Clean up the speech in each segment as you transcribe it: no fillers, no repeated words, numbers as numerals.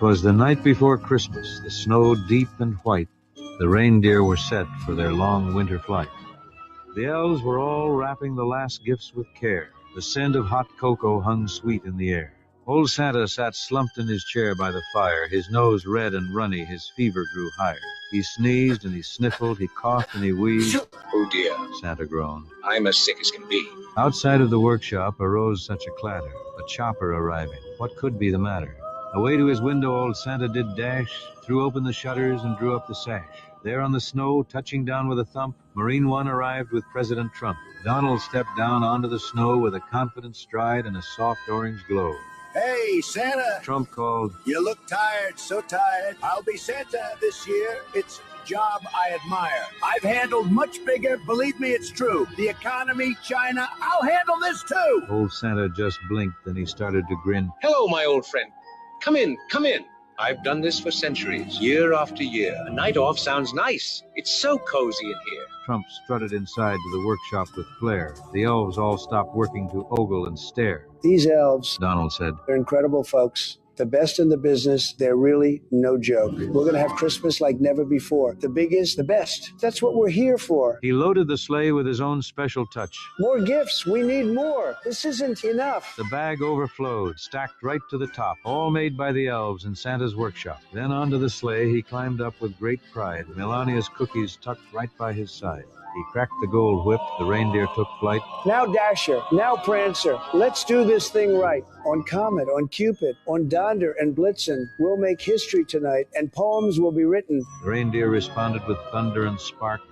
'Twas the night before Christmas, the snow deep and white. The reindeer were set for their long winter flight. The elves were all wrapping the last gifts with care. The scent of hot cocoa hung sweet in the air. Old Santa sat slumped in his chair by the fire, his nose red and runny, his fever grew higher. He sneezed and he sniffled, he coughed and he wheezed. Oh dear, Santa groaned. I'm as sick as can be. Outside of the workshop arose such a clatter, a chopper arriving. What could be the matter? Away to his window old Santa did dash, threw open the shutters and drew up the sash. There on the snow, touching down with a thump, Marine One arrived with President Trump. Donald stepped down onto the snow with a confident stride and a soft orange glow. Hey, Santa! Trump called. You look tired, so tired. I'll be Santa this year. It's a job I admire. I've handled much bigger, believe me, it's true. The economy, China, I'll handle this too! Old Santa just blinked, then he started to grin. Hello, my old friend. Come in, come in. I've done this for centuries, year after year. A night off sounds nice. It's so cozy in here. Trump strutted inside to the workshop with flair. The elves all stopped working to ogle and stare. These elves, Donald said, they're incredible folks. The best in the business. They're really no joke. We're going to have Christmas like never before. The biggest, the best. That's what we're here for. He loaded the sleigh with his own special touch. More gifts. We need more. This isn't enough. The bag overflowed, stacked right to the top, all made by the elves in Santa's workshop. Then onto the sleigh he climbed up with great pride, Melania's cookies tucked right by his side. He cracked the gold whip, the reindeer took flight. Now Dasher, now Prancer, let's do this thing right. On Comet, on Cupid, on Donder and Blitzen, we'll make history tonight, and poems will be written. The reindeer responded with thunder and spark,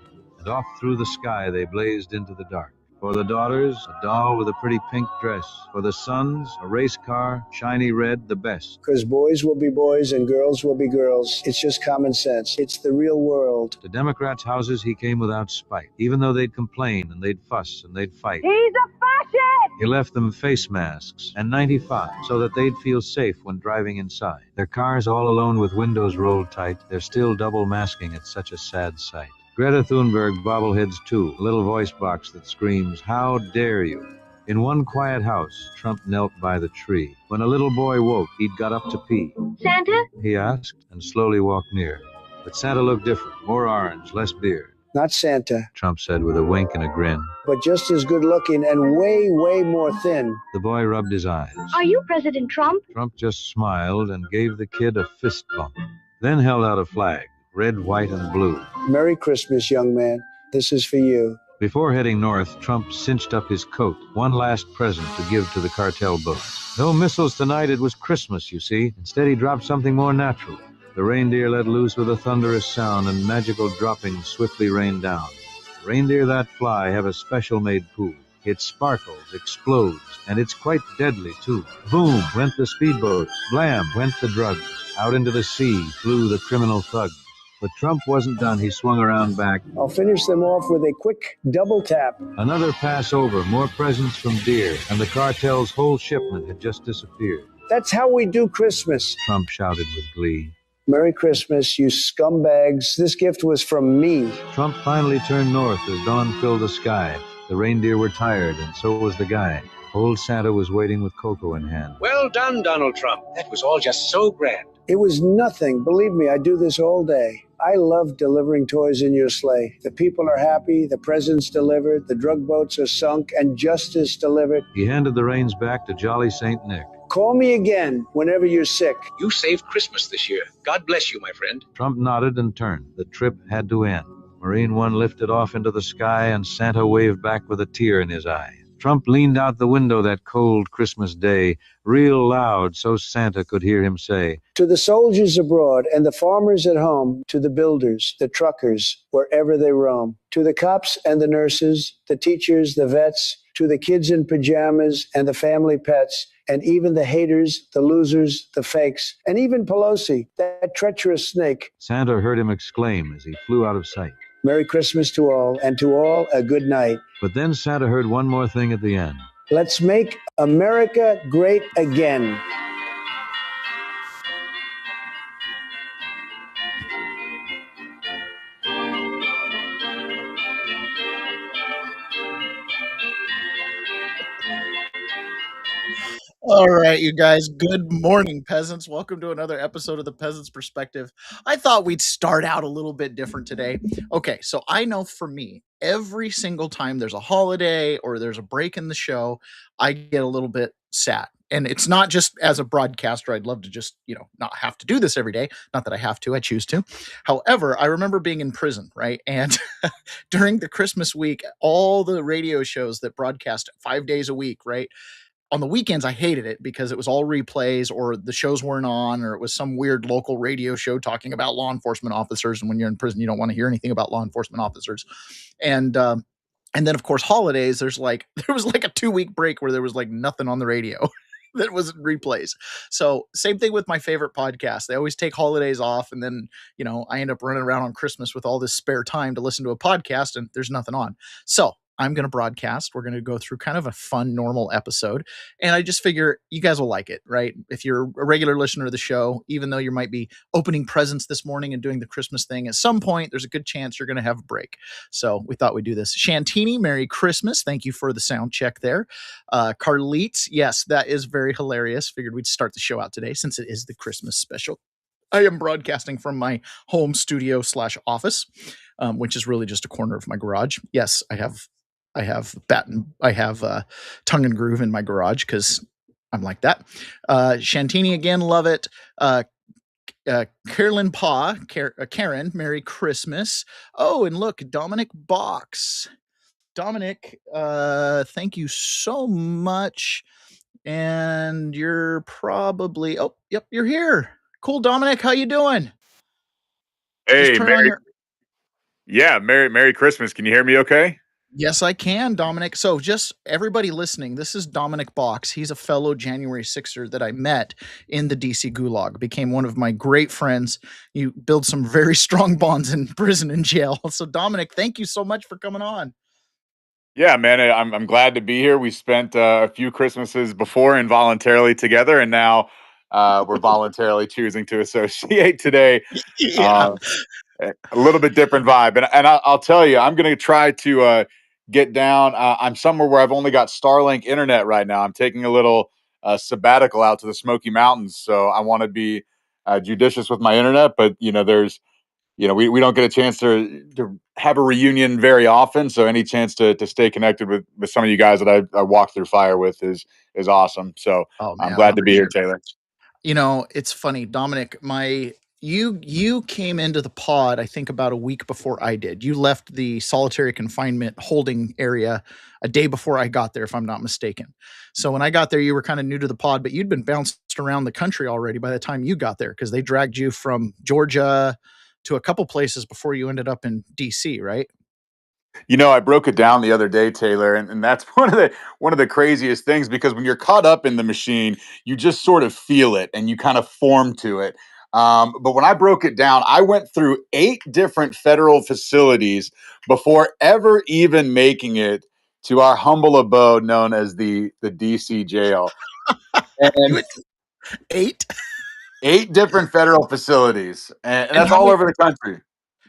and off through the sky they blazed into the dark. For the daughters, a doll with a pretty pink dress. For the sons, a race car, shiny red, the best. Because boys will be boys and girls will be girls. It's just common sense. It's the real world. To Democrats' houses he came without spite, even though they'd complain and they'd fuss and they'd fight. He's a fascist! He left them face masks and 95 so that they'd feel safe when driving inside. Their cars all alone with windows rolled tight, they're still double masking at such a sad sight. Greta Thunberg bobbleheads too, a little voice box that screams, "How dare you?" In one quiet house, Trump knelt by the tree. When a little boy woke, he'd got up to pee. Santa? He asked, and slowly walked near. But Santa looked different, more orange, less beard. Not Santa, Trump said with a wink and a grin. but just as good looking and way, way more thin. The boy rubbed his eyes. Are you President Trump? Trump just smiled and gave the kid a fist bump, then held out a flag, red, white, and blue. Merry Christmas, young man. This is for you. Before heading north, Trump cinched up his coat, one last present to give to the cartel boats. No missiles tonight, it was Christmas, you see. Instead, he dropped something more natural. The reindeer let loose with a thunderous sound, and magical droppings swiftly rained down. Reindeer that fly have a special-made pool. It sparkles, explodes, and it's quite deadly, too. Boom went the speedboats. Blam went the drugs. Out into the sea flew the criminal thugs. But Trump wasn't done. He swung around back. I'll finish them off with a quick double tap. Another Passover, more presents from deer, and the cartel's whole shipment had just disappeared. That's how we do Christmas. Trump shouted with glee. Merry Christmas, you scumbags. This gift was from me. Trump finally turned north as dawn filled the sky. The reindeer were tired, and so was the guy. Old Santa was waiting with cocoa in hand. Well done, Donald Trump. That was all just so grand. It was nothing. Believe me, I do this all day. I love delivering toys in your sleigh. The people are happy, the presents delivered, the drug boats are sunk, and justice delivered. He handed the reins back to Jolly St. Nick. Call me again whenever you're sick. You saved Christmas this year. God bless you, my friend. Trump nodded and turned. The trip had to end. Marine One lifted off into the sky, and Santa waved back with a tear in his eye. Trump leaned out the window that cold Christmas day, real loud so Santa could hear him say, To the soldiers abroad and the farmers at home, to the builders, the truckers, wherever they roam, to the cops and the nurses, the teachers, the vets, to the kids in pajamas and the family pets, and even the haters, the losers, the fakes, and even Pelosi, that treacherous snake. Santa heard him exclaim as he flew out of sight. Merry Christmas to all, and to all a good night. But then Santa heard one more thing at the end. Let's make America great again. All right, you guys. Good morning, peasants. Welcome to another episode of the Peasants Perspective. I thought we'd start out a little bit different today. Okay, so I know for me, every single time there's a holiday or there's a break in the show, I get a little bit sad. And it's not just as a broadcaster. I'd love to just, not have to do this every day. Not that I have to, I choose to. However, I remember being in prison, right? And during the Christmas week, all the radio shows that broadcast 5 days a week, right? On the weekends, I hated it because it was all replays or the shows weren't on, or it was some weird local radio show talking about law enforcement officers. And when you're in prison, you don't want to hear anything about law enforcement officers. And then of course, holidays, there was like a 2-week break where there was like nothing on the radio that wasn't replays. So same thing with my favorite podcast. They always take holidays off. And then, I end up running around on Christmas with all this spare time to listen to a podcast and there's nothing on. So I'm going to broadcast. We're going to go through kind of a fun, normal episode. And I just figure you guys will like it, right? If you're a regular listener to the show, even though you might be opening presents this morning and doing the Christmas thing, at some point, there's a good chance you're going to have a break. So we thought we'd do this. Shantini, Merry Christmas. Thank you for the sound check there. Carlitz, yes, that is very hilarious. Figured we'd start the show out today since it is the Christmas special. I am broadcasting from my home studio / office, which is really just a corner of my garage. Yes, I have tongue and groove in my garage because I'm like that. Shantini again, love it. Karen, Merry Christmas. Oh, and look, Dominic Box. Dominic, thank you so much. And you're probably, yep, you're here. Cool, Dominic, how you doing? Hey, Merry Christmas. Can you hear me okay? Yes, I can, Dominic. So just everybody listening, this is Dominic Box. He's a fellow January 6er that I met in the DC Gulag, became one of my great friends. You build some very strong bonds in prison and jail. So Dominic, thank you so much for coming on. Yeah, man, I'm glad to be here. We spent a few Christmases before involuntarily together, and now we're voluntarily choosing to associate today. Yeah. A little bit different vibe. And I'll tell you, I'm going to try to get down. I'm somewhere where I've only got Starlink internet right now. I'm taking a little sabbatical out to the Smoky Mountains. So I want to be judicious with my internet. But, we don't get a chance to have a reunion very often. So any chance to stay connected with some of you guys that I walk through fire with is awesome. So I'm glad to be here, Taylor. It's funny, Dominic, you came into the pod, I think about a week before I did. You left the solitary confinement holding area a day before I got there, if I'm not mistaken. So when I got there, you were kind of new to the pod, but you'd been bounced around the country already by the time you got there, because they dragged you from Georgia to a couple places before you ended up in DC, right? I broke it down the other day, Taylor, and that's one of the craziest things, because when you're caught up in the machine, you just sort of feel it and you kind of form to it. But when I broke it down, I went through 8 different federal facilities before ever even making it to our humble abode known as the DC jail. And 8? 8 different federal facilities, and that's all over the country.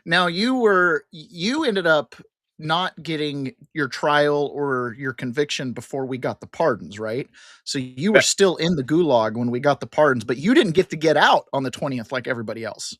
Now you ended up not getting your trial or your conviction before we got the pardons, right? So you were still in the gulag when we got the pardons, but you didn't get to get out on the 20th like everybody else.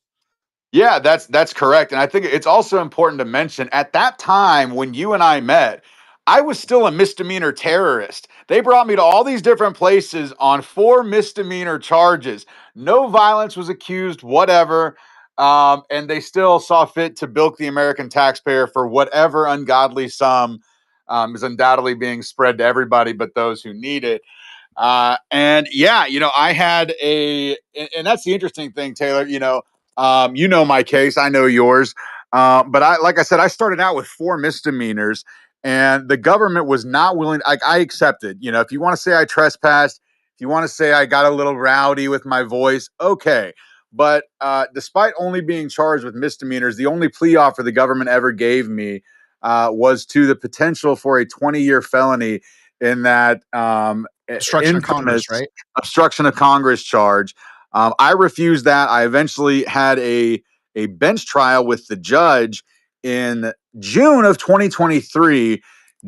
Yeah, that's correct. And I think it's also important to mention, at that time when you and I met, I was still a misdemeanor terrorist. They brought me to all these different places on 4 misdemeanor charges. No violence was accused, whatever. And they still saw fit to bilk the American taxpayer for whatever ungodly sum is undoubtedly being spread to everybody but those who need it. And yeah, I had and that's the interesting thing, Taylor. My case, I know yours. But like I said, I started out with 4 misdemeanors, and the government was not willing. I accepted. If you want to say I trespassed, if you want to say I got a little rowdy with my voice, okay. But despite only being charged with misdemeanors, the only plea offer the government ever gave me was to the potential for a 20-year felony in that obstruction of Congress, right? Obstruction of Congress charge. I refused that. I eventually had a bench trial with the judge in June of 2023.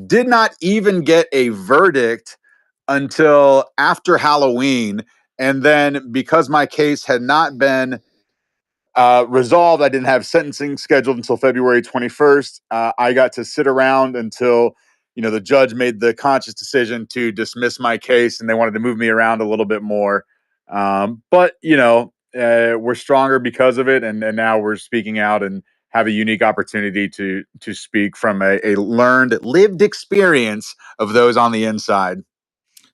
Did not even get a verdict until after Halloween. And then because my case had not been resolved, I didn't have sentencing scheduled until February 21st. I got to sit around until, the judge made the conscious decision to dismiss my case, and they wanted to move me around a little bit more. But we're stronger because of it, and now we're speaking out and have a unique opportunity to speak from a learned, lived experience of those on the inside.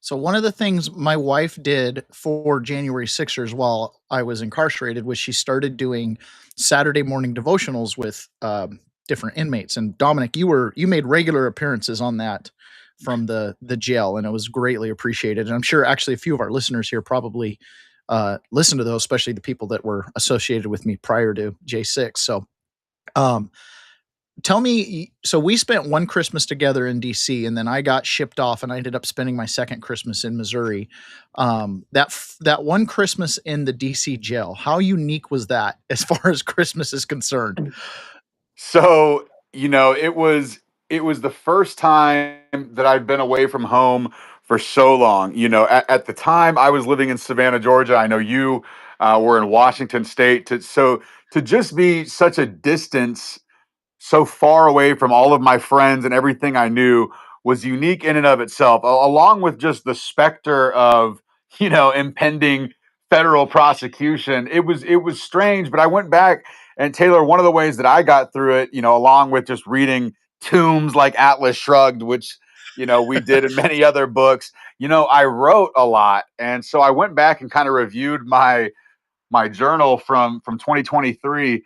So one of the things my wife did for January 6ers while I was incarcerated was she started doing Saturday morning devotionals with different inmates. And Dominic, you made regular appearances on that from the jail, and it was greatly appreciated. And I'm sure actually a few of our listeners here probably listen to those, especially the people that were associated with me prior to J6. So tell me, so we spent one Christmas together in DC, and then I got shipped off and I ended up spending my second Christmas in Missouri. That one Christmas in the DC jail, how unique was that as far as Christmas is concerned? So, it was the first time that I'd been away from home for so long. At the time I was living in Savannah, Georgia. I know you were in Washington State. To just be such a distance, so far away from all of my friends and everything I knew, was unique in and of itself, along with just the specter of, impending federal prosecution. It was strange, but I went back, and Taylor, one of the ways that I got through it, along with just reading tombs like Atlas Shrugged, which, we did in many other books, I wrote a lot. And so I went back and kind of reviewed my journal from 2023.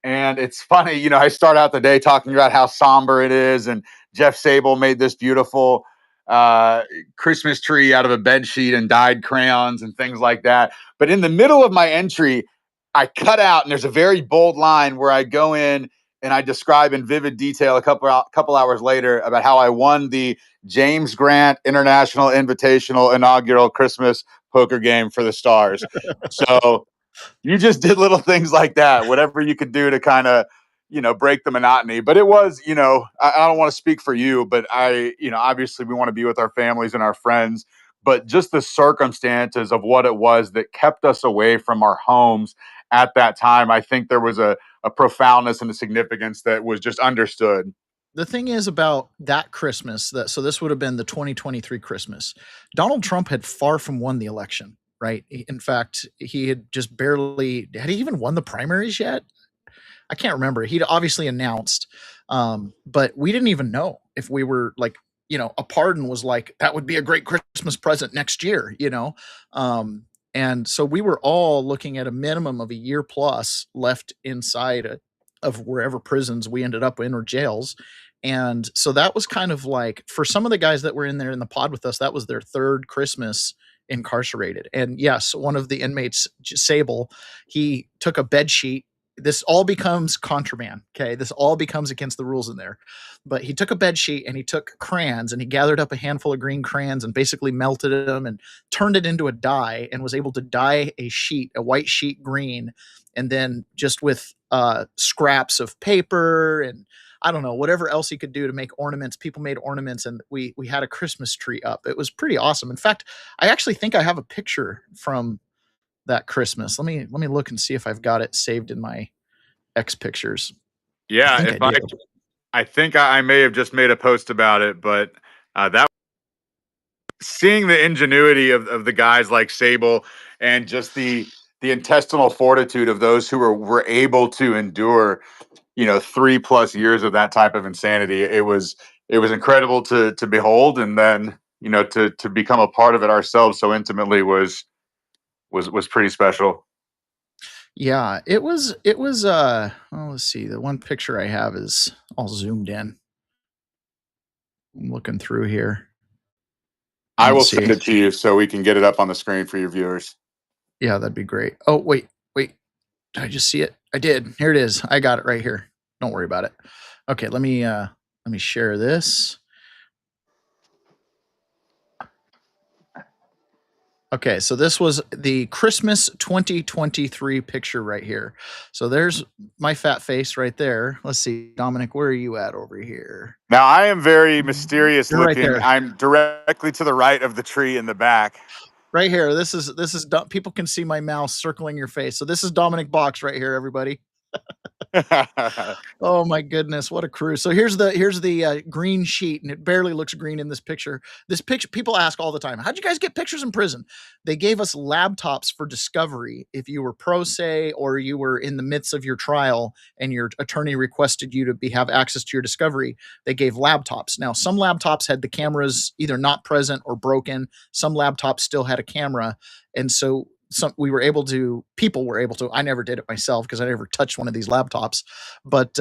And it's funny, I start out the day talking about how somber it is, and Jeff Sable made this beautiful Christmas tree out of a bed sheet and dyed crayons and things like that. But in the middle of my entry, I cut out, and there's a very bold line where I go in and I describe in vivid detail a couple hours later about how I won the James Grant International Invitational inaugural Christmas poker game for the Stars. So you just did little things like that, whatever you could do to kind of, break the monotony. But it was, I don't want to speak for you, but obviously we want to be with our families and our friends, but just the circumstances of what it was that kept us away from our homes at that time, I think there was a profoundness and a significance that was just understood. The thing is about that Christmas, so this would have been the 2023 Christmas. Donald Trump had far from won the election, right? In fact, he had just barely, had he even won the primaries yet? I can't remember. He'd obviously announced, but we didn't even know if we were like, a pardon was like, that would be a great Christmas present next year, and so we were all looking at a minimum of a year plus left inside of wherever prisons we ended up in or jails. And so that was kind of like, for some of the guys that were in there in the pod with us, that was their third Christmas incarcerated. And yes, one of the inmates, Sable, he took a bed sheet. This all becomes contraband. Okay. This all becomes against the rules in there. But he took a bed sheet and he took crayons and he gathered up a handful of green crayons and basically melted them and turned it into a dye and was able to dye a white sheet green. And then just with scraps of paper and I don't know, whatever else he could do to make ornaments. People made ornaments, and we had a Christmas tree up. It was pretty awesome. In fact, I actually think I have a picture from that Christmas. Let me look and see if I've got it saved in my X pictures. Yeah, I think I may have just made a post about it, but that seeing the ingenuity of the guys like Sable and just the intestinal fortitude of those who were able to endure 3+ years of that type of insanity. It was incredible to behold, and then to become a part of it ourselves so intimately was pretty special. Yeah, it was let's see. The one picture I have is all zoomed in. I'm looking through here. I will send it to you so we can get it up on the screen for your viewers. Yeah, that'd be great. Oh, wait. Did I just see it? I did. Here it is. I got it right here. Don't worry about it. Okay, let me share this. Okay, so this was the Christmas 2023 picture right here. So there's my fat face right there. Let's see, Dominic, where are you at over here? Now I am very mysterious You're right looking. there. I'm directly to the right of the tree in the back. Right here. This is people can see my mouse circling your face. So this is Dominic Box right here, everybody. Oh my goodness, what a crew. So here's the green sheet, and it barely looks green in this picture. This picture, people ask all the time, how'd you guys get pictures in prison? They gave us laptops for discovery. If you were pro se or you were in the midst of your trial and your attorney requested you to have access to your discovery, they gave laptops. Now, some laptops had the cameras either not present or broken. Some laptops still had a camera. And so people were able to, I never did it myself because I never touched one of these laptops, but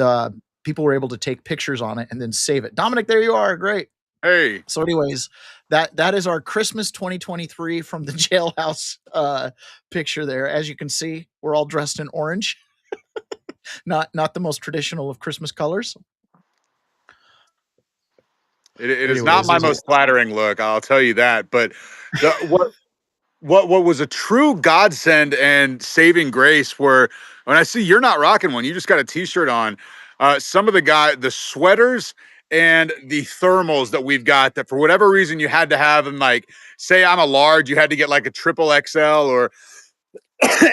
people were able to take pictures on it and then save it. Dominic, there you are. Great. Hey. So anyways, that is our Christmas 2023 from the jailhouse picture there. As you can see, we're all dressed in orange. not the most traditional of Christmas colors. It is not my most flattering look, I'll tell you that. But what was a true godsend and saving grace were, when I see you're not rocking one, you just got a t-shirt on, some of the sweaters and the thermals that we've got that for whatever reason you had to have them, like say I'm a large, you had to get like a triple XL or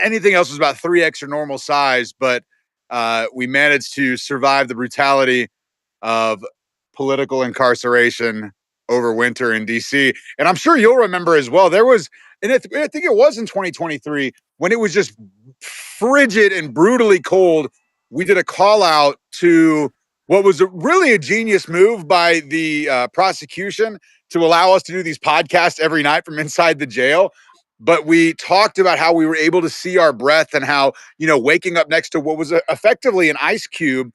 anything else was about 3X or normal size. But we managed to survive the brutality of political incarceration over winter in DC. And I'm sure you'll remember as well, there was, and I think it was in 2023 when it was just frigid and brutally cold. We did a call out to what was really a genius move by the prosecution to allow us to do these podcasts every night from inside the jail. But we talked about how we were able to see our breath and how, waking up next to what was effectively an ice cube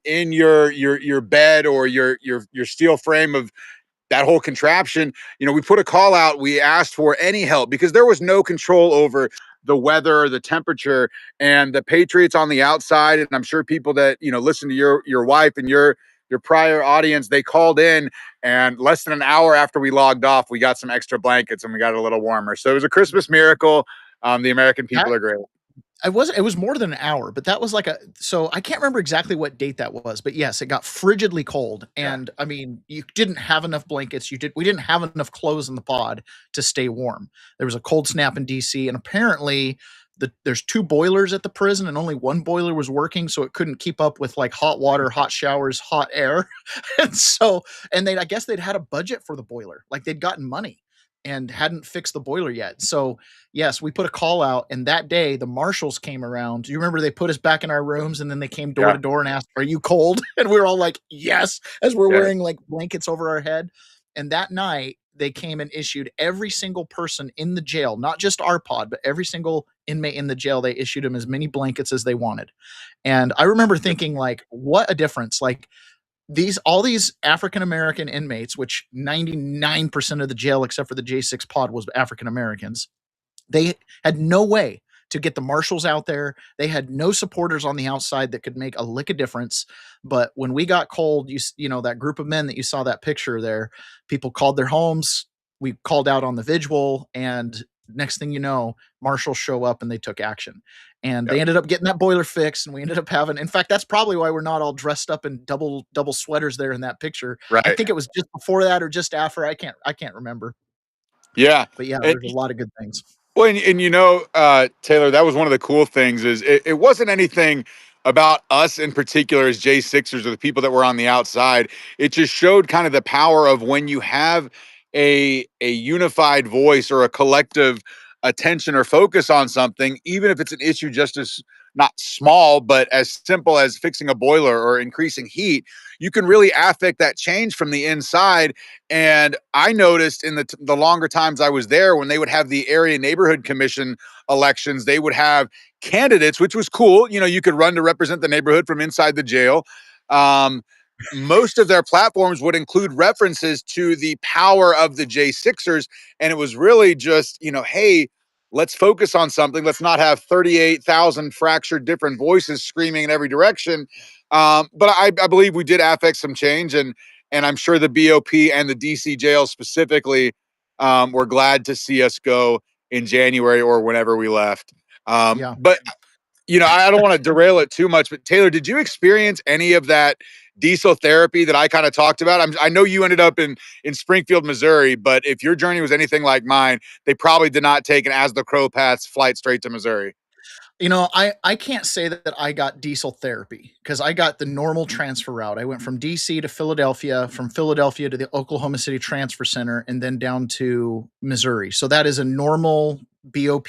in your bed or your steel frame of that whole contraption. We put a call out. We asked for any help because there was no control over the weather, the temperature, and the Patriots on the outside. And I'm sure people that, listen to your wife and your prior audience, they called in, and less than an hour after we logged off, we got some extra blankets and we got a little warmer. So it was a Christmas miracle. The American people are great. It was more than an hour, but that was so I can't remember exactly what date that was, but yes, it got frigidly cold. And I mean, you didn't have enough blankets. We didn't have enough clothes in the pod to stay warm. There was a cold snap in DC, and apparently there's 2 boilers at the prison and only one boiler was working. So it couldn't keep up with like hot water, hot showers, hot air. And I guess they'd had a budget for the boiler. Like they'd gotten money and hadn't fixed the boiler yet. So yes, we put a call out, and that day the marshals came around. Do you remember they put us back in our rooms, and then they came door to door and asked, "Are you cold?" And we were all like, "Yes," as we're wearing like blankets over our head. And that night they came and issued every single person in the jail, not just our pod, but every single inmate in the jail, they issued them as many blankets as they wanted. And I remember thinking, like, what a difference. Like, all these African-American inmates, which 99% of the jail, except for the J6 pod, was African-Americans. They had no way to get the marshals out there. They had no supporters on the outside that could make a lick of difference. But when we got cold, you know, that group of men that you saw that picture there, people called their homes. We called out on the vigil, and next thing you know, marshals show up and they took action. And they ended up getting that boiler fixed, and we ended up having, in fact, that's probably why we're not all dressed up in double sweaters there in that picture. Right. I think it was just before that or just after. I can't remember. Yeah. But yeah, there's a lot of good things. Well, and you know, Taylor, that was one of the cool things is it wasn't anything about us in particular as J6ers or the people that were on the outside. It just showed kind of the power of when you have a unified voice or a collective attention or focus on something, even if it's an issue just as not small, but as simple as fixing a boiler or increasing heat, you can really affect that change from the inside. And I noticed in the longer times I was there, when they would have the area neighborhood commission elections, they would have candidates, which was cool. You know, you could run to represent the neighborhood from inside the jail. Most of their platforms would include references to the power of the J6ers. And it was really just, you know, hey, let's focus on something. Let's not have 38,000 fractured different voices screaming in every direction. But I believe we did affect some change, and I'm sure the BOP and the DC jail specifically were glad to see us go in January or whenever we left. Yeah. But I don't want to derail it too much, but Taylor, did you experience any of that diesel therapy that I kind of talked about? I know you ended up in Springfield, Missouri, but if your journey was anything like mine, they probably did not take an as the crow paths flight straight to Missouri. I can't say that I got diesel therapy because I got the normal transfer route. I went from DC to Philadelphia, from Philadelphia to the Oklahoma City Transfer Center, and then down to Missouri. So that is a normal BOP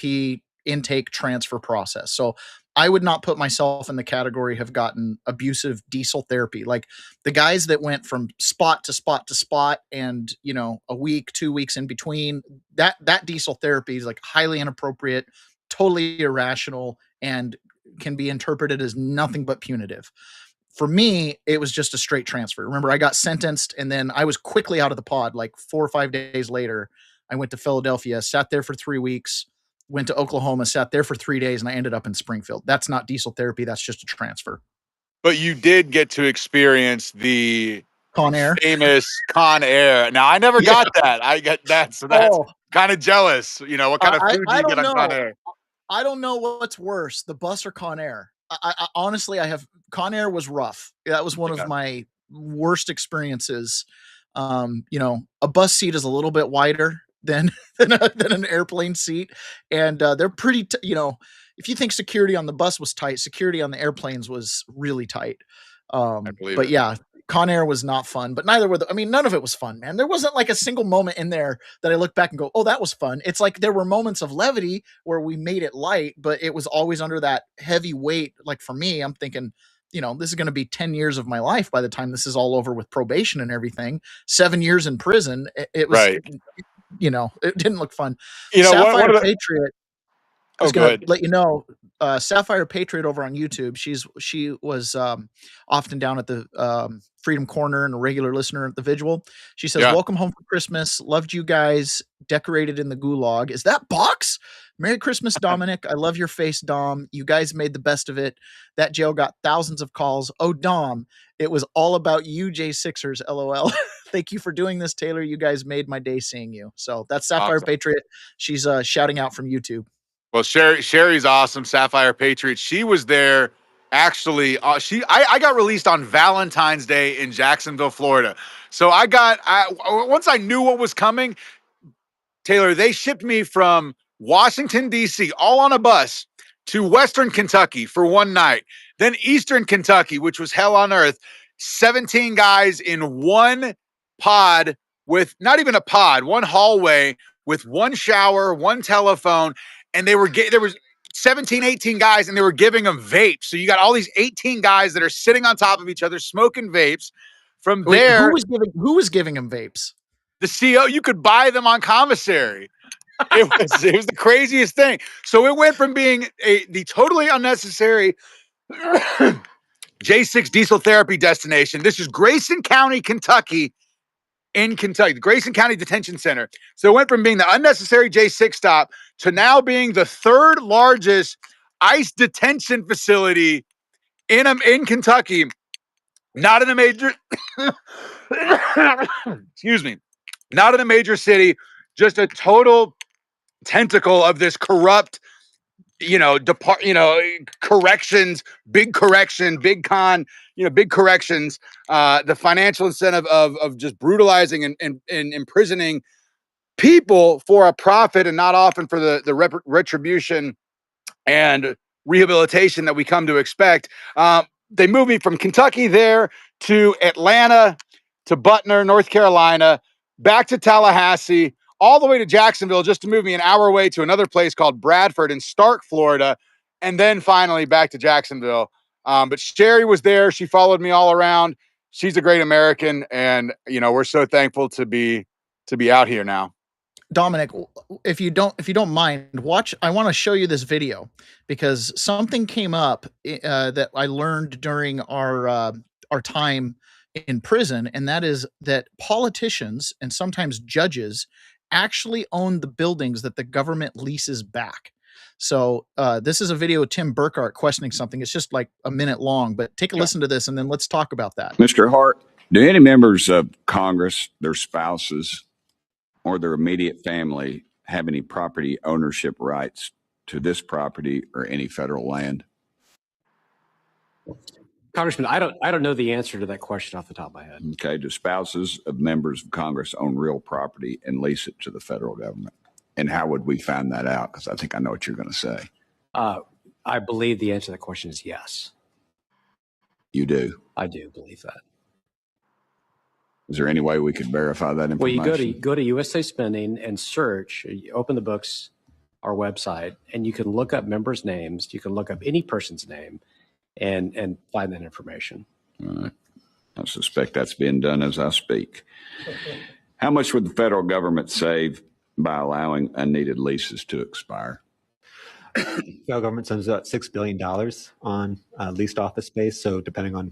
intake transfer process. So I would not put myself in the category have gotten abusive diesel therapy. Like the guys that went from spot to spot to spot and, a week, 2 weeks in between, that diesel therapy is like highly inappropriate, totally irrational, and can be interpreted as nothing but punitive. For me, it was just a straight transfer. Remember, I got sentenced and then I was quickly out of the pod. Like 4 or 5 days later, I went to Philadelphia, sat there for 3 weeks, went to Oklahoma, sat there for 3 days, and I ended up in Springfield. That's not diesel therapy. That's just a transfer. But you did get to experience the Con Air. Famous Con Air. Now, I never got that. I got that. So that's kind of jealous. What kind of food do you get on Con Air? I don't know what's worse, the bus or Con Air. I honestly, Con Air was rough. That was one of my worst experiences. A bus seat is a little bit wider than an airplane seat, and they're pretty. If you think security on the bus was tight, security on the airplanes was really tight. But yeah, Con Air was not fun, but neither were none of it was fun, man. There wasn't like a single moment in there that I look back and go, oh, that was fun. It's like there were moments of levity where we made it light, but it was always under that heavy weight. Like for me, I'm thinking, this is going to be 10 years of my life by the time this is all over with probation and everything. 7 years in prison. It was, right. It didn't look fun. Sapphire Patriot. I was going to let you know, Sapphire Patriot over on YouTube. She was often down at the Freedom Corner and a regular listener at the Vigil. She says, "Welcome home for Christmas. Loved you guys. Decorated in the Gulag. Is that box? Merry Christmas, Dominic. I love your face, Dom. You guys made the best of it. That jail got thousands of calls. Oh, Dom, it was all about you, J6ers. LOL. Thank you for doing this, Taylor. You guys made my day seeing you." So that's Sapphire Patriot. She's shouting out from YouTube. Well, Sherry's awesome. Sapphire Patriot. She was there. Actually, I got released on Valentine's Day in Jacksonville, Florida. So once I knew what was coming, Taylor, they shipped me from Washington, D.C., all on a bus to Western Kentucky for one night. Then Eastern Kentucky, which was hell on earth. 17 guys in one pod with not even a pod, one hallway with one shower, one telephone. And there was 17, 18 guys, and they were giving them vapes. So you got all these 18 guys that are sitting on top of each other, smoking vapes. From there, who was giving them vapes? The CO. You could buy them on commissary. It was the craziest thing. So it went from being the totally unnecessary J6 diesel therapy destination. This is Grayson County, Kentucky. In Kentucky, the Grayson County Detention Center. So it went from being the unnecessary J6 stop to now being the third largest ICE detention facility in Kentucky. Not in a major, excuse me, not in a major city. Just a total tentacle of this corrupt, corrections, big correction, big con, big corrections, the financial incentive of just brutalizing and imprisoning people for a profit and not often for the retribution and rehabilitation that we come to expect. They moved me from Kentucky there to Atlanta, to Butner, North Carolina, back to Tallahassee, all the way to Jacksonville, just to move me an hour away to another place called Bradford in Stark, Florida, and then finally back to Jacksonville. But Sherry was there. She followed me all around. She's a great American, and we're so thankful to be out here now. Dominic, if you don't mind, watch. I want to show you this video because something came up that I learned during our time in prison, and that is that politicians and sometimes judges actually own the buildings that the government leases back. So this is a video of Tim Burkhart questioning something. It's just like a minute long, but take a listen to this and then let's talk about that. Mr. Hart, do any members of Congress, their spouses, or their immediate family have any property ownership rights to this property or any federal land? Congressman, I don't know the answer to that question off the top of my head. Okay. Do spouses of members of Congress own real property and lease it to the federal government? And how would we find that out? Because I think I know what you're going to say. I believe the answer to that question is yes. You do? I do believe that. Is there any way we could verify that information? Well, you go to USA Spending and search, you open the books, our website, and you can look up members' names. You can look up any person's name and find that information. All right. I suspect that's being done as I speak. How much would the federal government save by allowing unneeded leases to expire? The federal government spends about $6 billion on leased office space. So depending on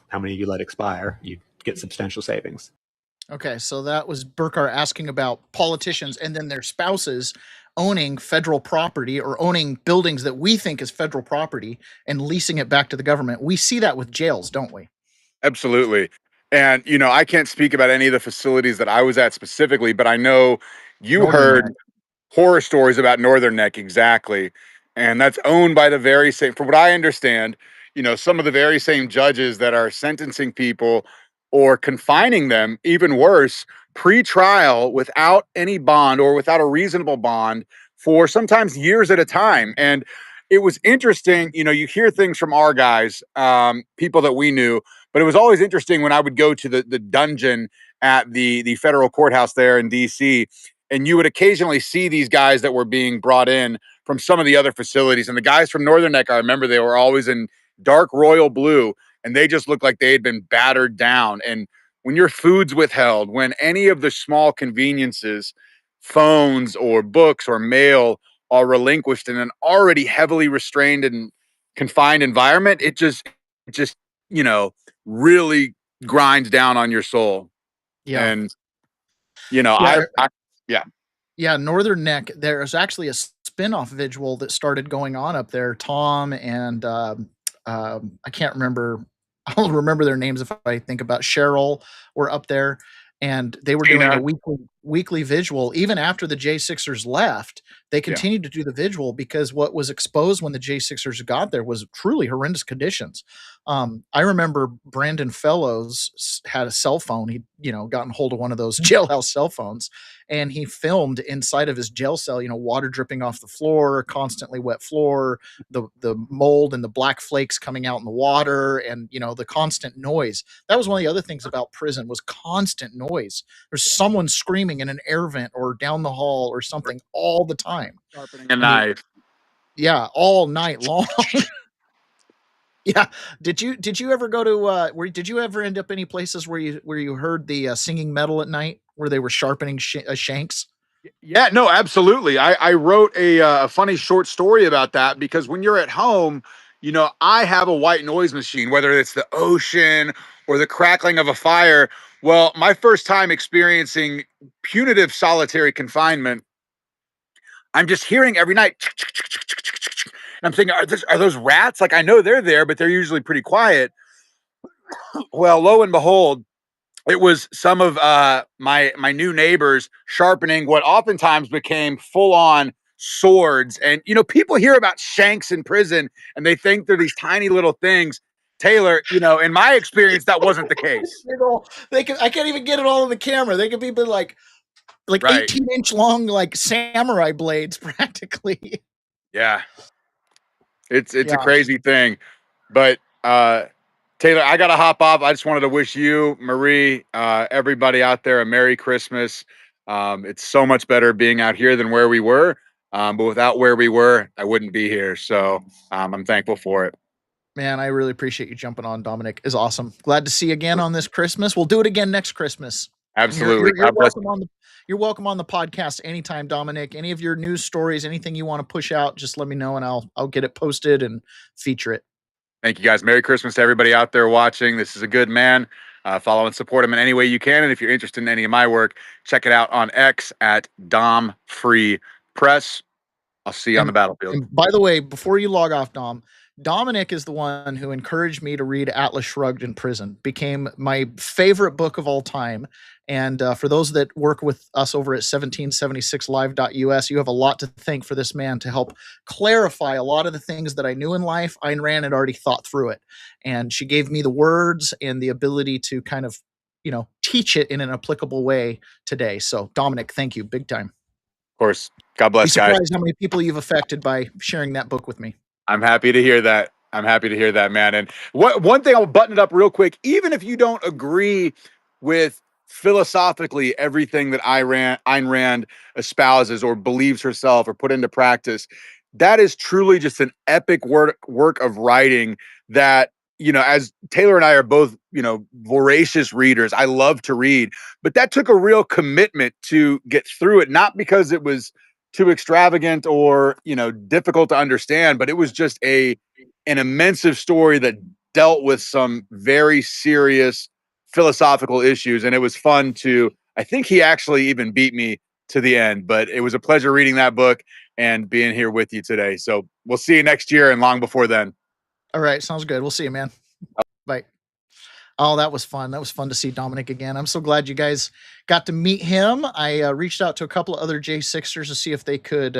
how many you let expire, you get substantial savings. Okay, so that was Burkar asking about politicians and then their spouses owning federal property or owning buildings that we think is federal property and leasing it back to the government. We see that with jails, don't we? Absolutely. And, I can't speak about any of the facilities that I was at specifically, but I know you Northern heard Neck. horror stories about Northern Neck. Exactly. And that's owned by the very same, from what I understand, some of the very same judges that are sentencing people or confining them, even worse, pre-trial without any bond or without a reasonable bond for sometimes years at a time. And it was interesting, you hear things from our guys, people that we knew, but it was always interesting when I would go to the dungeon at the federal courthouse there in DC, and you would occasionally see these guys that were being brought in from some of the other facilities. And the guys from Northern Neck, I remember they were always in dark royal blue, and they just looked like they had been battered down. And when your food's withheld, when any of the small conveniences, phones or books or mail are relinquished in an already heavily restrained and confined environment, it just really grinds down on your soul. Yeah. And, Yeah, Northern Neck, there was actually a spin-off vigil that started going on up there. Tom and I can't remember. I'll remember their names if I think about Cheryl were up there, and they were doing a weekly vigil. Even after the J6ers left, they continued to do the vigil because what was exposed when the J6ers got there was truly horrendous conditions. I remember Brandon Fellows had a cell phone. He'd, gotten hold of one of those jailhouse cell phones, and he filmed inside of his jail cell, water dripping off the floor, constantly wet floor, the mold and the black flakes coming out in the water, and, the constant noise. That was one of the other things about prison was constant noise. There's someone screaming in an air vent or down the hall or something all the time. Sharpening a knife. Yeah, all night long. Yeah. Did you ever go to did you ever end up any places where you heard the singing metal at night where they were sharpening shanks? Yeah, no, absolutely. I wrote a funny short story about that because when you're at home, I have a white noise machine, whether it's the ocean or the crackling of a fire. Well, my first time experiencing punitive solitary confinement, I'm just hearing every night. And I'm thinking, are those rats? Like, I know they're there, but they're usually pretty quiet. Well, lo and behold, it was some of my new neighbors sharpening what oftentimes became full-on swords. And, people hear about shanks in prison and they think they're these tiny little things. Taylor, in my experience, that wasn't the case. I can't even get it all in the camera. They could be like right. 18-inch long, like samurai blades, practically. Yeah. It's a crazy thing. But Taylor, I got to hop off. I just wanted to wish you, Marie, everybody out there a Merry Christmas. It's so much better being out here than where we were. But without where we were, I wouldn't be here. So I'm thankful for it. Man, I really appreciate you jumping on, Dominic. It's awesome. Glad to see you again on this Christmas. We'll do it again next Christmas. Absolutely. You're welcome on the podcast anytime, Dominic. Any of your news stories, anything you want to push out, just let me know and I'll get it posted and feature it. Thank you, guys. Merry Christmas to everybody out there watching. This is a good man. Follow and support him in any way you can. And if you're interested in any of my work, check it out on X at Dom Free Press. I'll see you on the battlefield. And by the way, before you log off, Dom, Dominic is the one who encouraged me to read Atlas Shrugged in prison. Became my favorite book of all time. And for those that work with us over at 1776live.us, you have a lot to thank for this man to help clarify a lot of the things that I knew in life. Ayn Rand had already thought through it. And she gave me the words and the ability to kind of, teach it in an applicable way today. So Dominic, thank you big time. Of course. God bless, Be guys. surprised how many people you've affected by sharing that book with me. I'm happy to hear that. Man. And one thing, I'll button it up real quick. Even if you don't agree with philosophically everything that Ayn Rand espouses or believes herself or put into practice, that is truly just an epic work of writing that, as Taylor and I are both, voracious readers, I love to read, but that took a real commitment to get through it, not because it was too extravagant or, difficult to understand, but it was just an immense story that dealt with some very serious philosophical issues. And it was fun I think he actually even beat me to the end, but it was a pleasure reading that book and being here with you today. So we'll see you next year and long before then. All right. Sounds good. We'll see you, man. Bye. Oh, that was fun. That was fun to see Dominic again. I'm so glad you guys got to meet him. I reached out to a couple of other J6ers to see if they could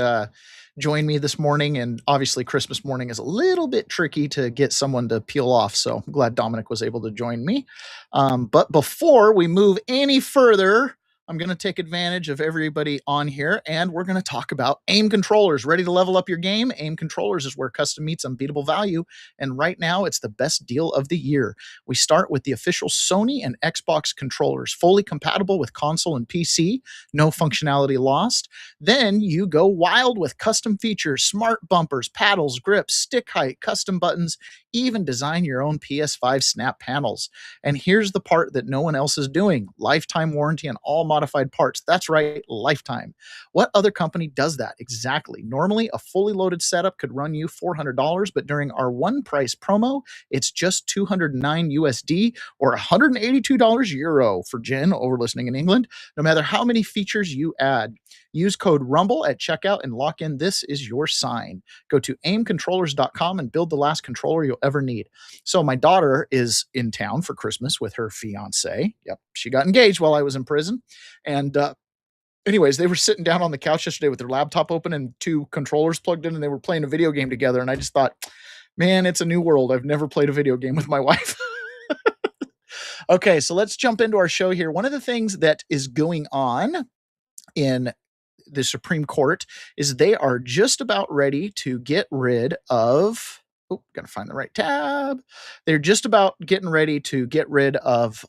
join me this morning. And obviously Christmas morning is a little bit tricky to get someone to peel off. So I'm glad Dominic was able to join me. But before we move any further, I'm going to take advantage of everybody on here, and we're going to talk about AIM controllers. Ready to level up your game? AIM controllers is where custom meets unbeatable value, and right now it's the best deal of the year. We start with the official Sony and Xbox controllers, fully compatible with console and PC, no functionality lost. Then you go wild with custom features, smart bumpers, paddles, grips, stick height, custom buttons, even design your own PS5 snap panels. And here's the part that no one else is doing: lifetime warranty on all modified parts. That's right, lifetime. What other company does that? Exactly. Normally, a fully loaded setup could run you $400, but during our one price promo, it's just $209 USD or $182 Euro for Jen over listening in England, no matter how many features you add. Use code RUMBLE at checkout and lock in. This is your sign. Go to aimcontrollers.com and build the last controller you'll ever need. So my daughter is in town for Christmas with her fiance. Yep, she got engaged while I was in prison. And anyways, they were sitting down on the couch yesterday with their laptop open and two controllers plugged in, and they were playing a video game together. And I just thought, man, it's a new world. I've never played a video game with my wife. Okay, so let's jump into our show here. One of the things that is going on in the Supreme Court is they are just about ready to get rid of... Oh, gotta find the right tab. They're just about getting ready to get rid of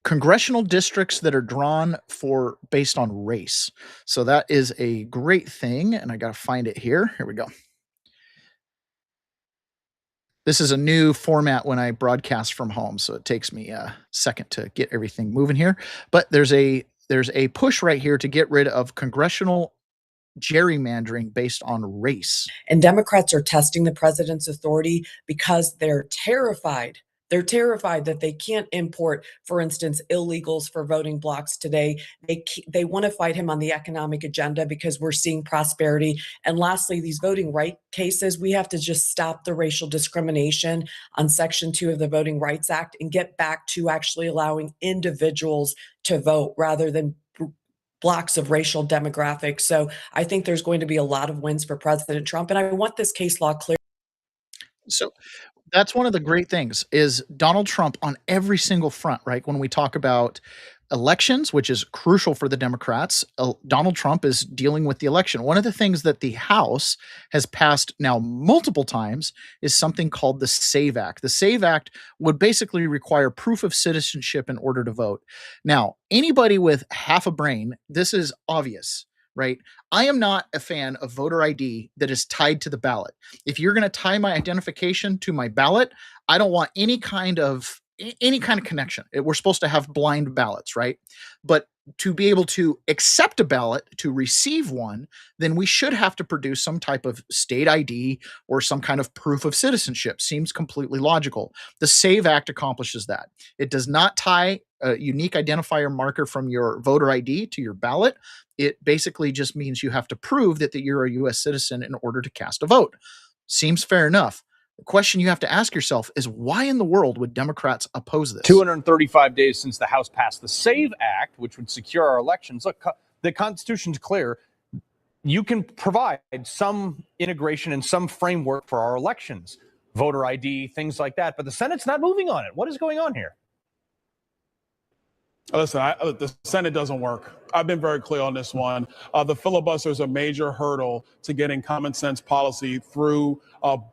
congressional districts that are drawn based on race. So that is a great thing, and I gotta find it here. Here we go. This is a new format when I broadcast from home, so it takes me a second to get everything moving here. But there's a push right here to get rid of congressional gerrymandering based on race. And Democrats are testing the president's authority because they're terrified. They're terrified that they can't import, for instance, illegals for voting blocks today. They want to fight him on the economic agenda because we're seeing prosperity. And lastly, these voting right cases, we have to just stop the racial discrimination on Section 2 of the Voting Rights Act and get back to actually allowing individuals to vote rather than blocks of racial demographics. So I think there's going to be a lot of wins for President Trump. And I want this case law clear. So that's one of the great things is Donald Trump on every single front, right? When we talk about elections, which is crucial for the Democrats, Donald Trump is dealing with the election. One of the things that the House has passed now multiple times is something called the SAVE Act. The SAVE Act would basically require proof of citizenship in order to vote. Now, anybody with half a brain, this is obvious, right? I am not a fan of voter ID that is tied to the ballot. If you're going to tie my identification to my ballot, I don't want any kind of connection. We're supposed to have blind ballots, right? But to be able to accept a ballot, to receive one, then we should have to produce some type of state ID or some kind of proof of citizenship. Seems completely logical. The SAVE Act accomplishes that. It does not tie unique identifier marker from your voter ID to your ballot. It basically just means you have to prove that you're a U.S. citizen in order to cast a vote. Seems fair enough. The question you have to ask yourself is, why in the world would Democrats oppose this? 235 days since the House passed the SAVE Act, which would secure our elections. Look, the Constitution's clear. You can provide some integration and some framework for our elections, voter ID, things like that. But the Senate's not moving on it. What is going on here? Listen, the Senate doesn't work. I've been very clear on this one. The filibuster is a major hurdle to getting common sense policy through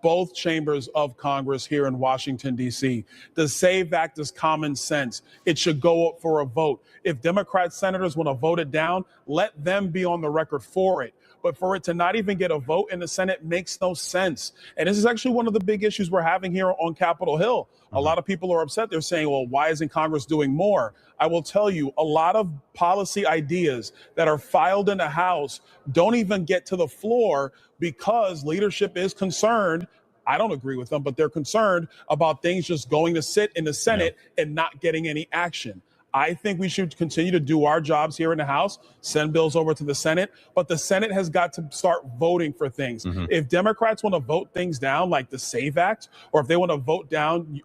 both chambers of Congress here in Washington, D.C. The SAVE Act is common sense. It should go up for a vote. If Democrat senators want to vote it down, let them be on the record for it. But for it to not even get a vote in the Senate makes no sense. And this is actually one of the big issues we're having here on Capitol Hill. A lot of people are upset. They're saying, well, why isn't Congress doing more? I will tell you, a lot of policy ideas that are filed in the House don't even get to the floor because leadership is concerned. I don't agree with them, but they're concerned about things just going to sit in the Senate and not getting any action. I think we should continue to do our jobs here in the House, send bills over to the Senate, but the Senate has got to start voting for things. If Democrats want to vote things down like the SAVE Act, or if they want to vote down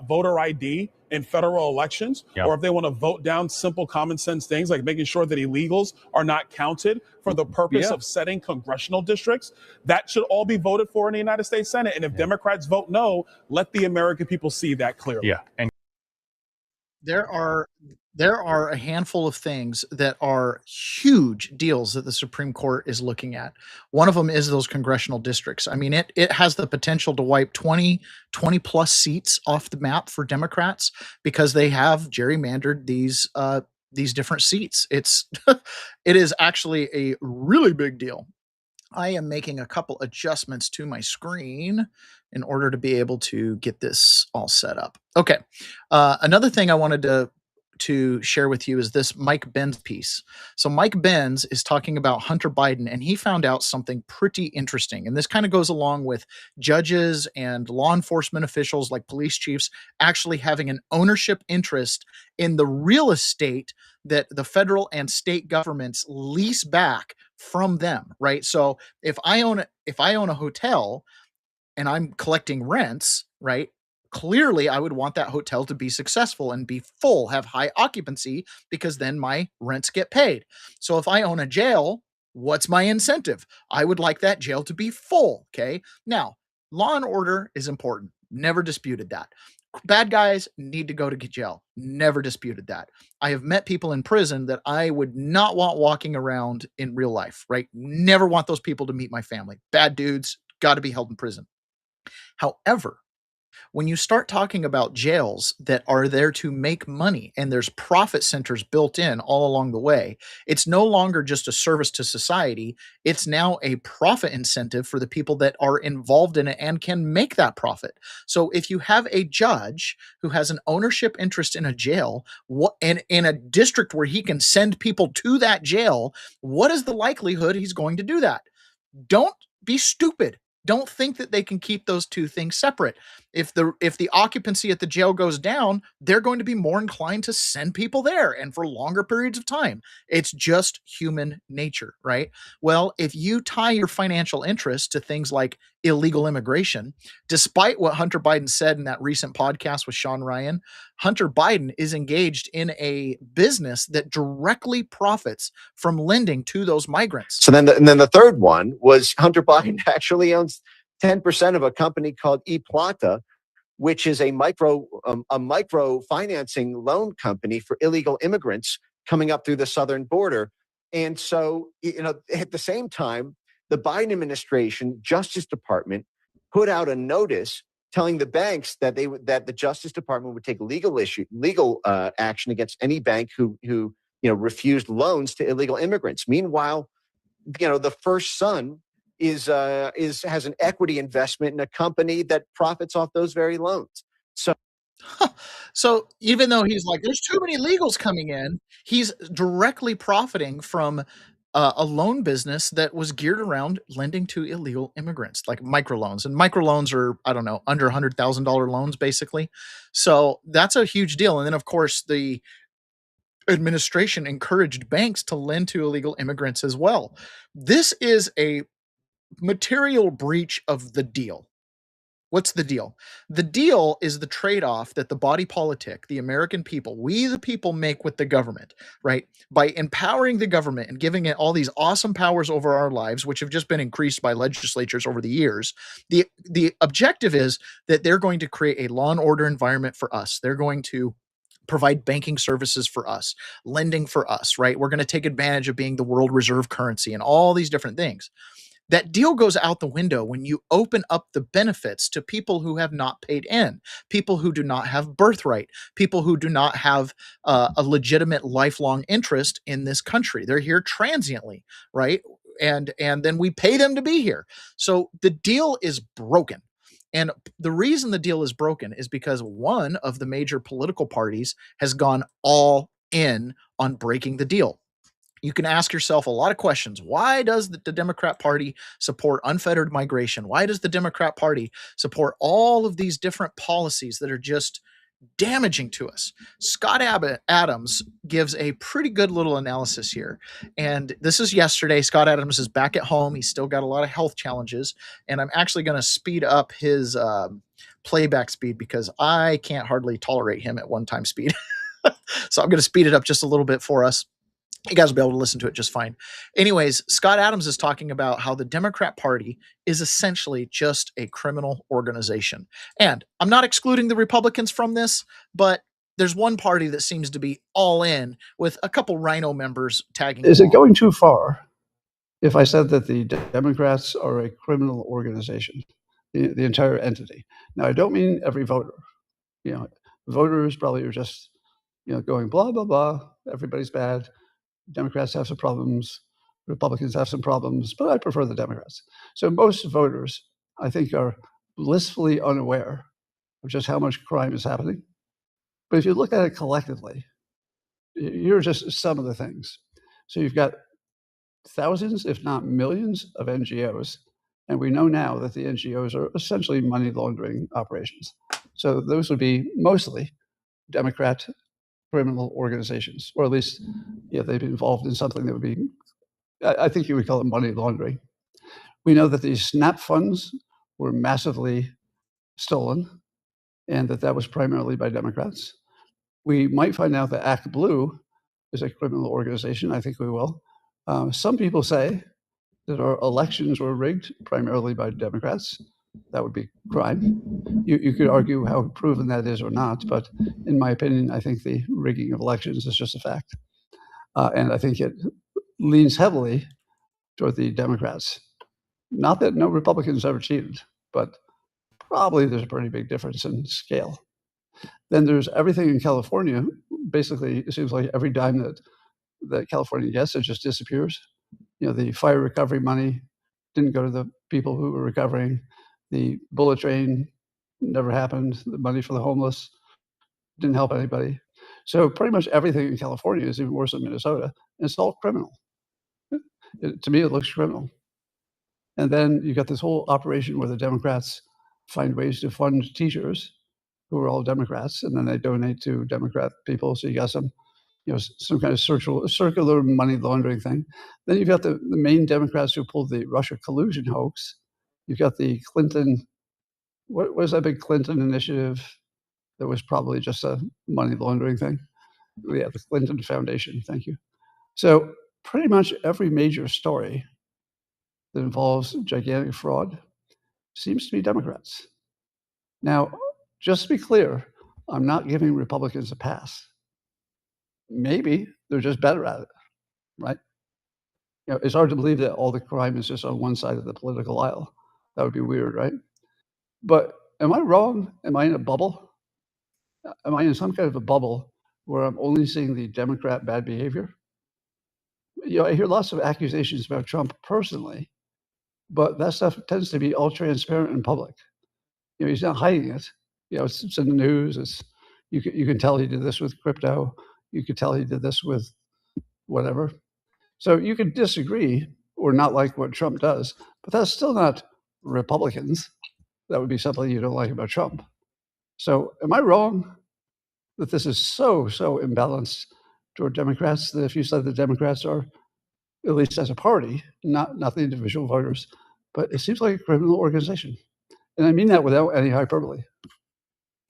voter ID in federal elections, or if they want to vote down simple common sense things like making sure that illegals are not counted for the purpose of setting congressional districts, that should all be voted for in the United States Senate. And if Democrats vote no, let the American people see that clearly. And there are a handful of things that are huge deals that the Supreme Court is looking at. One of them is those congressional districts. I mean, it has the potential to wipe 20 plus seats off the map for Democrats because they have gerrymandered these different seats. It is actually a really big deal. I am making a couple adjustments to my screen in order to be able to get this all set up. Okay. Another thing I wanted to share with you is this Mike Benz piece. So Mike Benz is talking about Hunter Biden, and he found out something pretty interesting. And this kind of goes along with judges and law enforcement officials like police chiefs actually having an ownership interest in the real estate that the federal and state governments lease back from them, right? So if I own a hotel and I'm collecting rents, right? Clearly, I would want that hotel to be successful and be full, have high occupancy, because then my rents get paid. So if I own a jail, what's my incentive? I would like that jail to be full, okay? Now, law and order is important. Never disputed that. Bad guys need to go to jail. Never disputed that. I have met people in prison that I would not want walking around in real life, right? Never want those people to meet my family. Bad dudes, got to be held in prison. However, when you start talking about jails that are there to make money and there's profit centers built in all along the way, it's no longer just a service to society. It's now a profit incentive for the people that are involved in it and can make that profit. So if you have a judge who has an ownership interest in a jail and in a district where he can send people to that jail, what is the likelihood he's going to do that? Don't be stupid. Don't think that they can keep those two things separate. If the occupancy at the jail goes down, they're going to be more inclined to send people there and for longer periods of time. It's just human nature, right? Well, if you tie your financial interests to things like illegal immigration, despite what Hunter Biden said in that recent podcast with Sean Ryan, Hunter Biden is engaged in a business that directly profits from lending to those migrants. So then the third one was Hunter Biden actually owns 10% of a company called ePlata, which is a micro financing loan company for illegal immigrants coming up through the southern border. And so, at the same time, the Biden administration Justice Department put out a notice telling the banks that the Justice Department would take legal action against any bank who refused loans to illegal immigrants. Meanwhile, the first son has an equity investment in a company that profits off those very loans. So even though he's like, there's too many illegals coming in, he's directly profiting from a loan business that was geared around lending to illegal immigrants, like microloans. And microloans are, I don't know, under $100,000 loans, basically. So that's a huge deal. And then, of course, the administration encouraged banks to lend to illegal immigrants as well. This is a material breach of the deal. What's the deal? The deal is the trade-off that the body politic, the American people, we the people make with the government, right? By empowering the government and giving it all these awesome powers over our lives, which have just been increased by legislatures over the years, the objective is that they're going to create a law and order environment for us. They're going to provide banking services for us, lending for us, right? We're going to take advantage of being the world reserve currency and all these different things. That deal goes out the window when you open up the benefits to people who have not paid in, people who do not have birthright, people who do not have a legitimate lifelong interest in this country. They're here transiently, right? And then we pay them to be here. So the deal is broken. And the reason the deal is broken is because one of the major political parties has gone all in on breaking the deal. You can ask yourself a lot of questions. Why does the Democrat Party support unfettered migration? Why does the Democrat Party support all of these different policies that are just damaging to us? Scott Adams gives a pretty good little analysis here. And this is yesterday. Scott Adams is back at home. He's still got a lot of health challenges. And I'm actually going to speed up his playback speed because I can't hardly tolerate him at one-time speed. So I'm going to speed it up just a little bit for us. You guys will be able to listen to it just fine. Anyways, Scott Adams is talking about how the Democrat Party is essentially just a criminal organization. And I'm not excluding the Republicans from this, but there's one party that seems to be all in with a couple Rhino members tagging Is along. it going too far if I said that the Democrats are a criminal organization, the entire entity? Now, I don't mean every voter. Voters probably are just, going blah, blah, blah, everybody's bad. Democrats have some problems, Republicans have some problems, but I prefer the Democrats. So most voters, I think, are blissfully unaware of just how much crime is happening. But if you look at it collectively, here are just some of the things. So you've got thousands, if not millions, of NGOs, and we know now that the NGOs are essentially money laundering operations. So those would be mostly Democrat criminal organizations, or at least they'd be involved in something that would be, I think you would call it money laundering. We know that these SNAP funds were massively stolen and that was primarily by Democrats. We might find out that Act Blue is a criminal organization. I think we will. Some people say that our elections were rigged primarily by Democrats. That would be crime. You could argue how proven that is or not, but in my opinion, I think the rigging of elections is just a fact. And I think it leans heavily toward the Democrats. Not that no Republicans ever cheated, but probably there's a pretty big difference in scale. Then there's everything in California. Basically, it seems like every dime that California gets, it just disappears. The fire recovery money didn't go to the people who were recovering. The bullet train never happened. The money for the homeless didn't help anybody. So pretty much everything in California is even worse than Minnesota. And it's all criminal. To me, it looks criminal. And then you got this whole operation where the Democrats find ways to fund teachers who are all Democrats, and then they donate to Democrat people. So you got some kind of circular money laundering thing. Then you've got the main Democrats who pulled the Russia collusion hoax. You've got the Clinton, what was that big Clinton initiative that was probably just a money laundering thing? Yeah, the Clinton Foundation, thank you. So pretty much every major story that involves gigantic fraud seems to be Democrats. Now, just to be clear, I'm not giving Republicans a pass. Maybe they're just better at it, right? It's hard to believe that all the crime is just on one side of the political aisle. That would be weird, right? But am I wrong? Am I in a bubble? Am I in some kind of a bubble where I'm only seeing the Democrat bad behavior? I hear lots of accusations about Trump personally, but that stuff tends to be all transparent and public. He's not hiding it. It's in the news. You can tell he did this with crypto. You could tell he did this with whatever. So you can disagree or not like what Trump does, but that's still not Republicans. That would be something you don't like about Trump. So am I wrong that this is so imbalanced toward Democrats that if you said the Democrats are, at least as a party, not the individual voters, but it seems like a criminal organization. And I mean that without any hyperbole.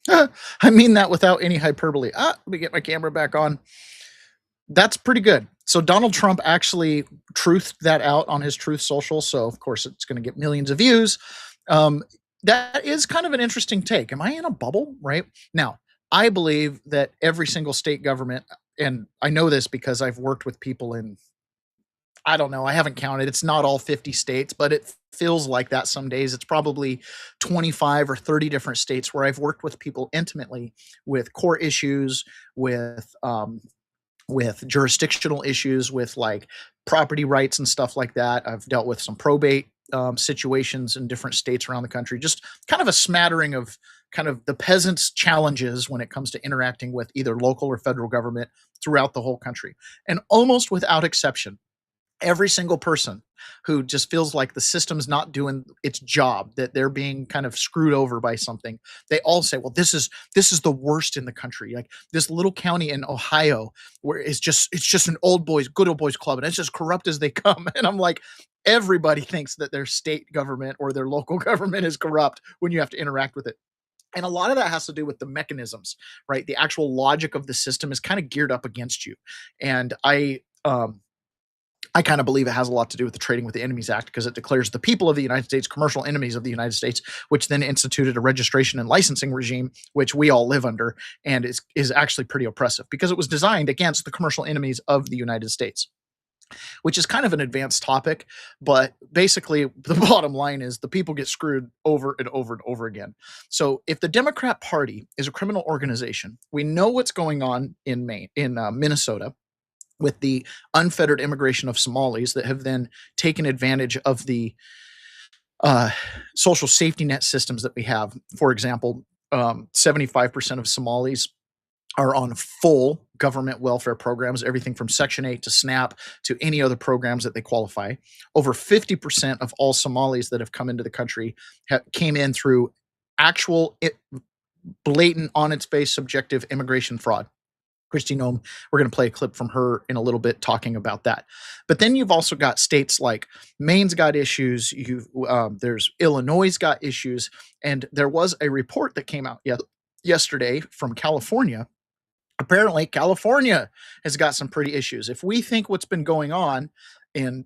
I mean that without any hyperbole. Let me get my camera back on. That's pretty good. So Donald Trump actually truthed that out on his Truth Social. So of course it's going to get millions of views. That is kind of an interesting take. Am I in a bubble? Right now, I believe that every single state government, and I know this because I've worked with people in, I don't know, I haven't counted. It's not all 50 states, but it feels like that some days. It's probably 25 or 30 different states where I've worked with people intimately with core issues, with jurisdictional issues, with like property rights and stuff like that. I've dealt with some probate situations in different states around the country, just kind of a smattering of kind of the peasants' challenges when it comes to interacting with either local or federal government throughout the whole country. And almost without exception, every single person who just feels like the system's not doing its job, that they're being kind of screwed over by something, they all say, well, this is the worst in the country. Like this little county in Ohio where it's just an good old boys club, and it's just corrupt as they come. And I'm like, everybody thinks that their state government or their local government is corrupt when you have to interact with it. And a lot of that has to do with the mechanisms, right? The actual logic of the system is kind of geared up against you. And I kind of believe it has a lot to do with the Trading with the Enemies Act, because it declares the people of the United States commercial enemies of the United States, which then instituted a registration and licensing regime, which we all live under, and is actually pretty oppressive because it was designed against the commercial enemies of the United States, which is kind of an advanced topic. But basically, the bottom line is the people get screwed over and over and over again. So if the Democrat Party is a criminal organization, we know what's going on in Minnesota, with the unfettered immigration of Somalis that have then taken advantage of the social safety net systems that we have. For example, 75% of Somalis are on full government welfare programs, everything from Section 8 to SNAP to any other programs that they qualify. Over 50% of all Somalis that have come into the country came in through actual blatant, on its face, subjective immigration fraud. Kristi Noem, we're going to play a clip from her in a little bit talking about that. But then you've also got states like Maine's got issues. There's Illinois' got issues. And there was a report that came out yesterday from California. Apparently, California has got some pretty issues. If we think what's been going on in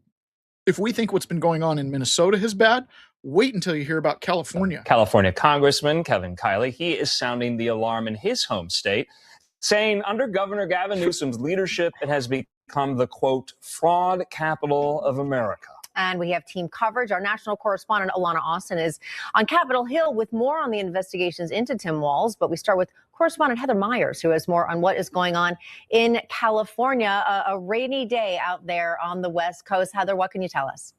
Minnesota is bad, wait until you hear about California. California Congressman Kevin Kiley, he is sounding the alarm in his home state, saying under Governor Gavin Newsom's leadership, it has become the, quote, fraud capital of America. And we have team coverage. Our national correspondent, Alana Austin, is on Capitol Hill with more on the investigations into Tim Walz. But we start with correspondent Heather Myers, who has more on what is going on in California. A rainy day out there on the West Coast. Heather, what can you tell us?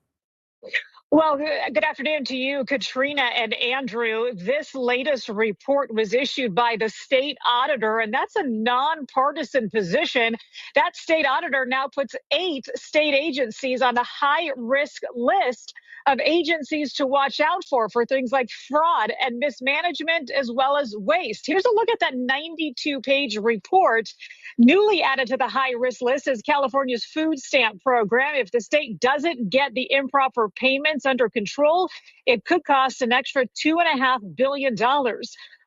Well, good afternoon to you, Katrina and Andrew. This latest report was issued by the state auditor, and that's a nonpartisan position. That state auditor now puts 8 state agencies on the high-risk list of agencies to watch out for things like fraud and mismanagement, as well as waste. Here's a look at that 92-page report. Newly added to the high-risk list is California's food stamp program. If the state doesn't get the improper payments under control, it could cost an extra $2.5 billion.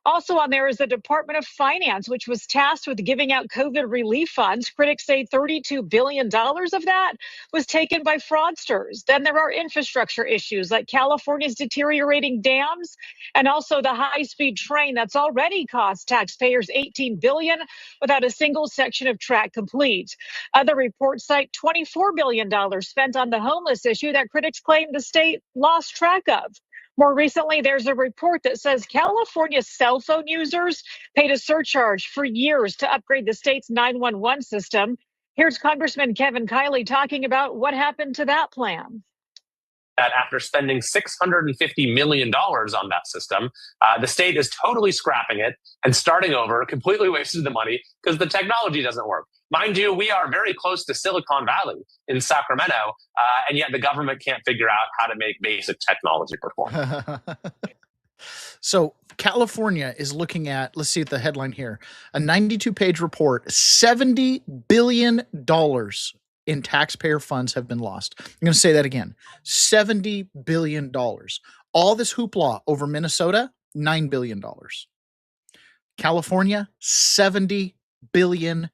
Also on there is the Department of Finance, which was tasked with giving out COVID relief funds. Critics say $32 billion of that was taken by fraudsters. Then there are infrastructure issues like California's deteriorating dams, and also the high-speed train that's already cost taxpayers $18 billion without a single section of track complete. Other reports cite $24 billion spent on the homeless issue that critics claim the state lost track of. More recently, there's a report that says California cell phone users paid a surcharge for years to upgrade the state's 911 system. Here's Congressman Kevin Kiley talking about what happened to that plan. that after spending $650 million on that system, the state is totally scrapping it and starting over, completely wasted the money because the technology doesn't work. Mind you, we are very close to Silicon Valley in Sacramento, and yet the government can't figure out how to make basic technology perform. So California is looking at, let's see at the headline here, a 92-page report, $70 billion in taxpayer funds have been lost. I'm going to say that again, $70 billion. All this hoopla over Minnesota, $9 billion. California, $70 billion.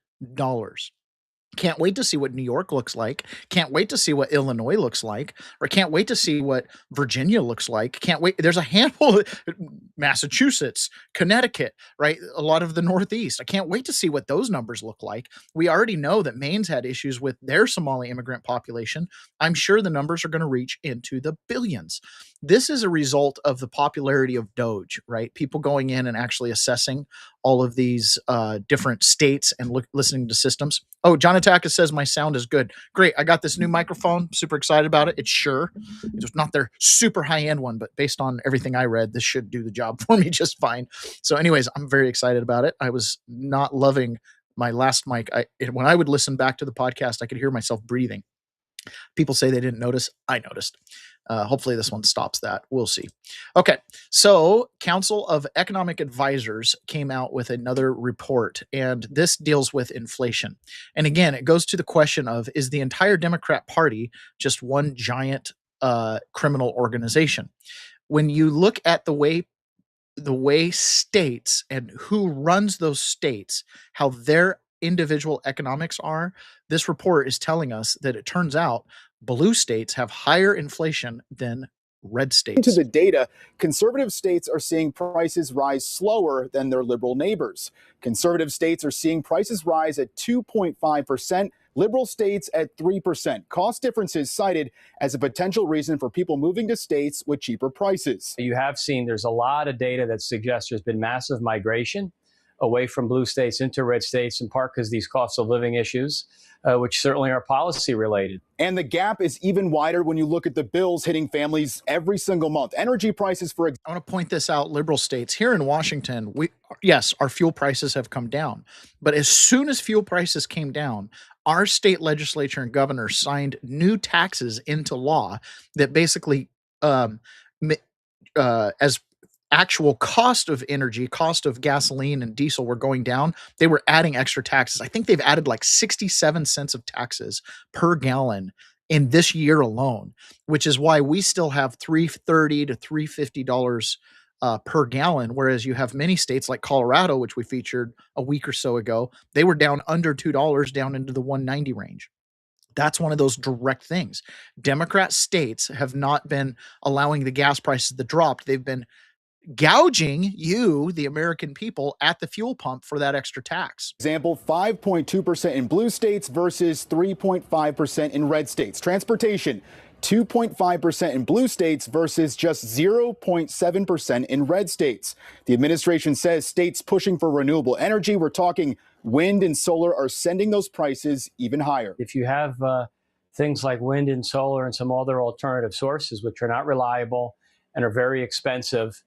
Can't wait to see what New York looks like. Can't wait to see what Illinois looks like, or can't wait to see what Virginia looks like. Can't wait. There's a handful, Massachusetts, Connecticut, right? A lot of the Northeast. I can't wait to see what those numbers look like. We already know that Maine's had issues with their Somali immigrant population. I'm sure the numbers are going to reach into the billions. This is a result of the popularity of Doge, right? People going in and actually assessing all of these different states and listening to systems. Oh, John Attacker says my sound is good. Great. I got this new microphone. Super excited about it. It's Shure. It's not their super high-end one, but based on everything I read, this should do the job for me just fine. So anyways, I'm very excited about it. I was not loving my last mic. When I would listen back to the podcast, I could hear myself breathing. People say they didn't notice. I noticed. Hopefully this one stops that. We'll see. Okay, so Council of Economic Advisors came out with another report, and this deals with inflation. And again, it goes to the question of, is the entire Democrat Party just one giant criminal organization? When you look at the way states and who runs those states, how their individual economics are, this report is telling us that it turns out blue states have higher inflation than red states. To the data, conservative states are seeing prices rise slower than their liberal neighbors. Conservative states are seeing prices rise at 2.5%, liberal states at 3%. Cost differences cited as a potential reason for people moving to states with cheaper prices. You have seen there's a lot of data that suggests there's been massive migration away from blue states into red states, in part because these cost of living issues, which certainly are policy related. And the gap is even wider when you look at the bills hitting families every single month. Energy prices, I want to point this out, liberal states. Here in Washington, yes, our fuel prices have come down. But as soon as fuel prices came down, our state legislature and governor signed new taxes into law that basically, as actual cost of energy, cost of gasoline and diesel were going down, they were adding extra taxes. I think they've added like 67 cents of taxes per gallon in this year alone, which is why we still have $3.30 to $3.50 per gallon, whereas you have many states like Colorado, which we featured a week or so ago, they were down under $2, down into the $1.90 range. That's one of those direct things. Democrat states have not been allowing the gas prices to drop. They've been gouging you, the American people, at the fuel pump for that extra tax. Example, 5.2% in blue states versus 3.5% in red states. Transportation, 2.5% in blue states versus just 0.7% in red states. The administration says states pushing for renewable energy, we're talking wind and solar, are sending those prices even higher. If you have things like wind and solar and some other alternative sources, which are not reliable and are very expensive,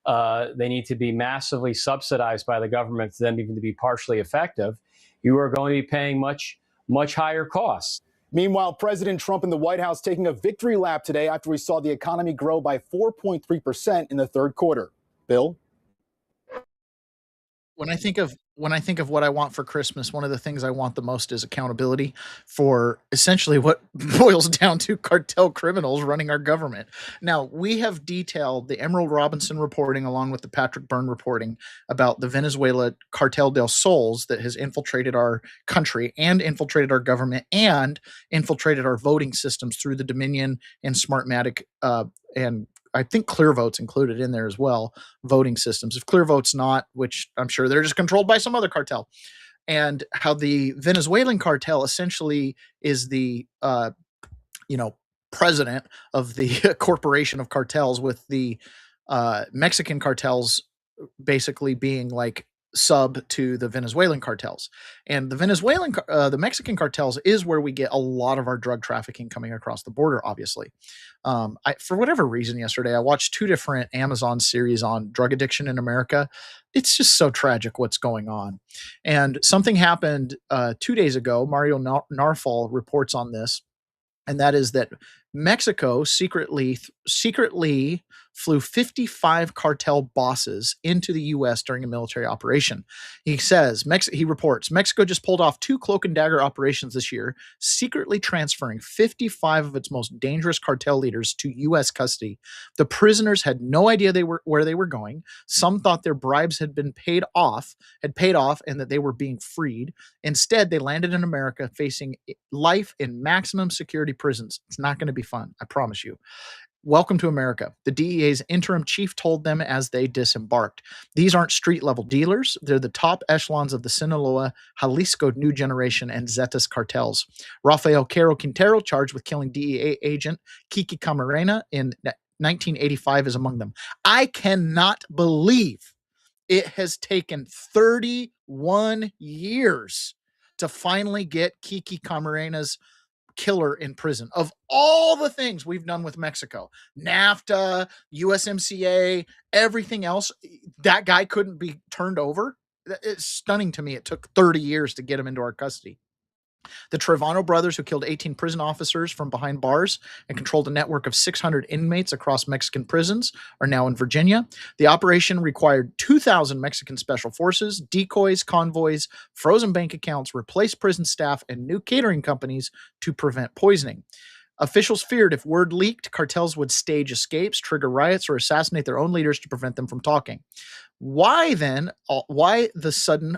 they need to be massively subsidized by the government for them even to be partially effective. You are going to be paying much, much higher costs. Meanwhile, President Trump in the White House taking a victory lap today after we saw the economy grow by 4.3% in the third quarter. Bill? When I think of what I want for Christmas, one of the things I want the most is accountability for essentially what boils down to cartel criminals running our government. Now, we have detailed the Emerald Robinson reporting along with the Patrick Byrne reporting about the Venezuela Cartel del Sols that has infiltrated our country and infiltrated our government and infiltrated our voting systems through the Dominion and Smartmatic and I think ClearVote's included in there as well, voting systems. If ClearVote's not, which I'm sure they're just controlled by some other cartel, and how the Venezuelan cartel essentially is the, president of the corporation of cartels, with the Mexican cartels basically being like sub to the Venezuelan cartels. And the Mexican cartels is where we get a lot of our drug trafficking coming across the border, obviously. For whatever reason, yesterday I watched 2 different Amazon series on drug addiction in America. It's just so tragic what's going on. And something happened 2 days ago. Mario Narfal reports on this, and that is that Mexico secretly flew 55 cartel bosses into the U.S. during a military operation. He says, he reports, Mexico just pulled off 2 cloak and dagger operations this year, secretly transferring 55 of its most dangerous cartel leaders to U.S. custody. The prisoners had no idea where they were going. Some thought their bribes had paid off, and that they were being freed. Instead, they landed in America facing life in maximum security prisons. It's not going to be fun, I promise you. Welcome to America, the DEA's interim chief told them as they disembarked. These aren't street-level dealers. They're the top echelons of the Sinaloa, Jalisco New Generation, and Zetas cartels. Rafael Caro Quintero, charged with killing DEA agent Kiki Camarena in 1985, is among them. I cannot believe it has taken 31 years to finally get Kiki Camarena's killer in prison. Of all the things we've done with Mexico, NAFTA, USMCA, everything else, that guy couldn't be turned over. It's stunning to me. It took 30 years to get him into our custody. The Trevano brothers, who killed 18 prison officers from behind bars and controlled a network of 600 inmates across Mexican prisons, are now in Virginia. The operation required 2,000 Mexican special forces, decoys, convoys, frozen bank accounts, replaced prison staff, and new catering companies to prevent poisoning. Officials feared if word leaked, cartels would stage escapes, trigger riots, or assassinate their own leaders to prevent them from talking. Why the sudden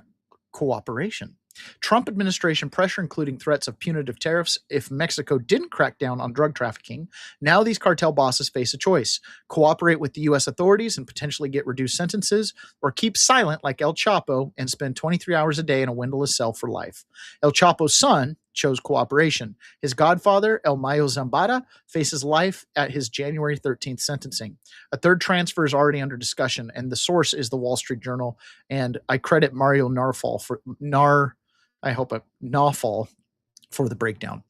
cooperation? Trump administration pressure, including threats of punitive tariffs if Mexico didn't crack down on drug trafficking. Now these cartel bosses face a choice: cooperate with the U.S. authorities and potentially get reduced sentences, or keep silent like El Chapo and spend 23 hours a day in a windowless cell for life. El Chapo's son chose cooperation. His godfather, El Mayo Zambada, faces life at his January 13th sentencing. A third transfer is already under discussion, and the source is the Wall Street Journal. And I credit Mario Narfal for Nawfal for the breakdown.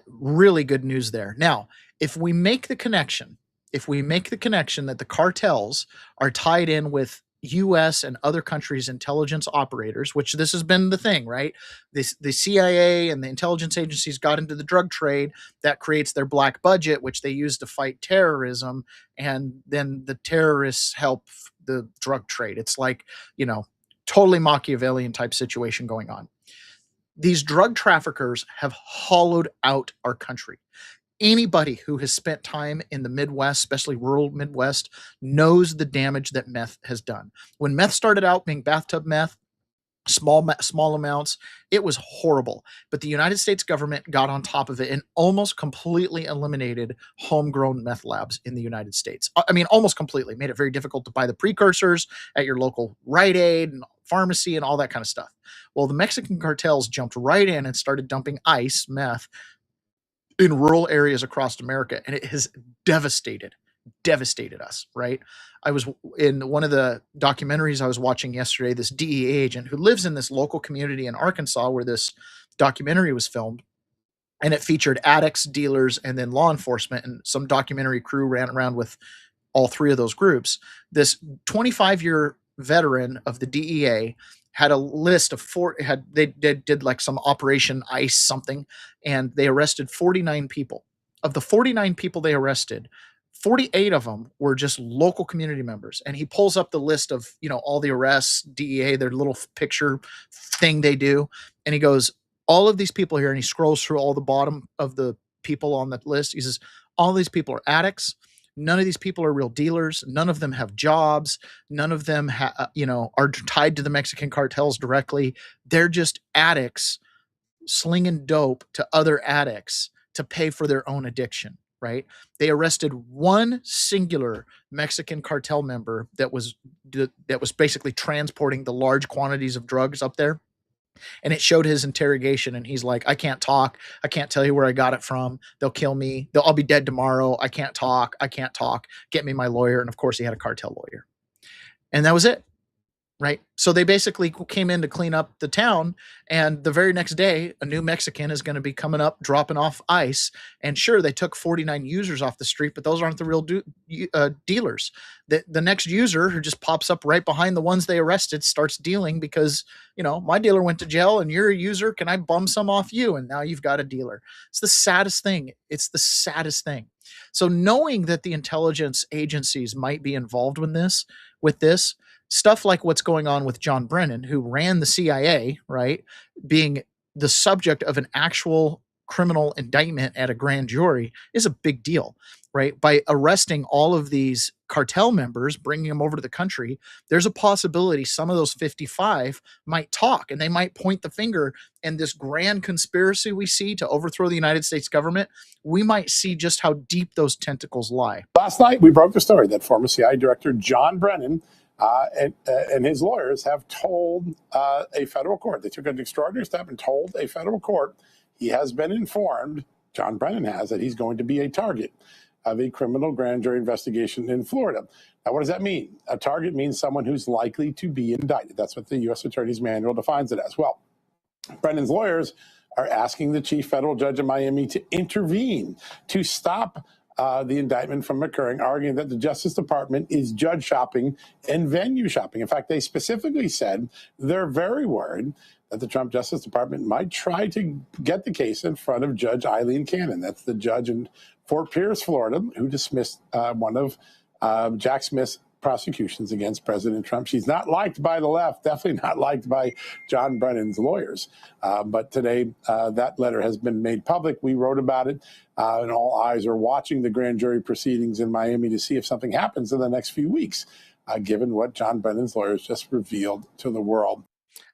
Really good news there. Now, if we make the connection that the cartels are tied in with U.S. and other countries' intelligence operators, which this has been the thing, right? The CIA and the intelligence agencies got into the drug trade. That creates their black budget, which they use to fight terrorism. And then the terrorists help the drug trade. It's like, totally Machiavellian type situation going on. These drug traffickers have hollowed out our country. Anybody who has spent time in the Midwest, especially rural Midwest, knows the damage that meth has done. When meth started out being bathtub meth, small amounts, it was horrible. But the United States government got on top of it and almost completely eliminated homegrown meth labs in the United States. I mean, almost completely. Made it very difficult to buy the precursors at your local Rite Aid and pharmacy and all that kind of stuff. Well, the Mexican cartels jumped right in and started dumping meth, in rural areas across America, and it has devastated us, right? I was in one of the documentaries I was watching yesterday, this DEA agent who lives in this local community in Arkansas where this documentary was filmed, and it featured addicts, dealers, and then law enforcement, and some documentary crew ran around with all 3 of those groups. This 25-year veteran of the DEA had a list of they did like some Operation ICE something, and they arrested 49 people. Of the 49 people they arrested, 48 of them were just local community members. And he pulls up the list of, all the arrests, DEA, their little picture thing they do. And he goes, all of these people here, and he scrolls through all the bottom of the people on that list. He says, all these people are addicts. None of these people are real dealers. None of them have jobs. None of them, are tied to the Mexican cartels directly. They're just addicts slinging dope to other addicts to pay for their own addiction, right? They arrested one singular Mexican cartel member that was basically transporting the large quantities of drugs up there. And it showed his interrogation, and he's like, I can't talk. I can't tell you where I got it from. They'll kill me. I'll be dead tomorrow. I can't talk. Get me my lawyer. And of course he had a cartel lawyer. And that was it. right? So they basically came in to clean up the town, and the very next day, a new Mexican is going to be coming up, dropping off ice. And sure, they took 49 users off the street, but those aren't the real dealers. The next user who just pops up right behind the ones they arrested starts dealing because, my dealer went to jail and you're a user. Can I bum some off you? And now you've got a dealer. It's the saddest thing. It's the saddest thing. So knowing that the intelligence agencies might be involved with this, stuff like what's going on with John Brennan, who ran the CIA, right, being the subject of an actual criminal indictment at a grand jury is a big deal, right? By arresting all of these cartel members, bringing them over to the country, there's a possibility some of those 55 might talk and they might point the finger, and this grand conspiracy we see to overthrow the United States government, we might see just how deep those tentacles lie. Last night, we broke the story that former CIA Director John Brennan and his lawyers have told a federal court. They took an extraordinary step and told a federal court he has been informed, John Brennan has, that he's going to be a target of a criminal grand jury investigation in Florida. Now, what does that mean? A target means someone who's likely to be indicted. That's what the U.S. Attorney's Manual defines it as. Well, Brennan's lawyers are asking the chief federal judge in Miami to intervene to stop the indictment from occurring, arguing that the Justice Department is judge shopping and venue shopping. In fact, they specifically said they're very worried that the Trump Justice Department might try to get the case in front of Judge Eileen Cannon. That's the judge in Fort Pierce, Florida, who dismissed one of Jack Smith's prosecutions against President Trump. She's not liked by the left, definitely not liked by John Brennan's lawyers. But today, that letter has been made public. We wrote about it, and all eyes are watching the grand jury proceedings in Miami to see if something happens in the next few weeks, given what John Brennan's lawyers just revealed to the world.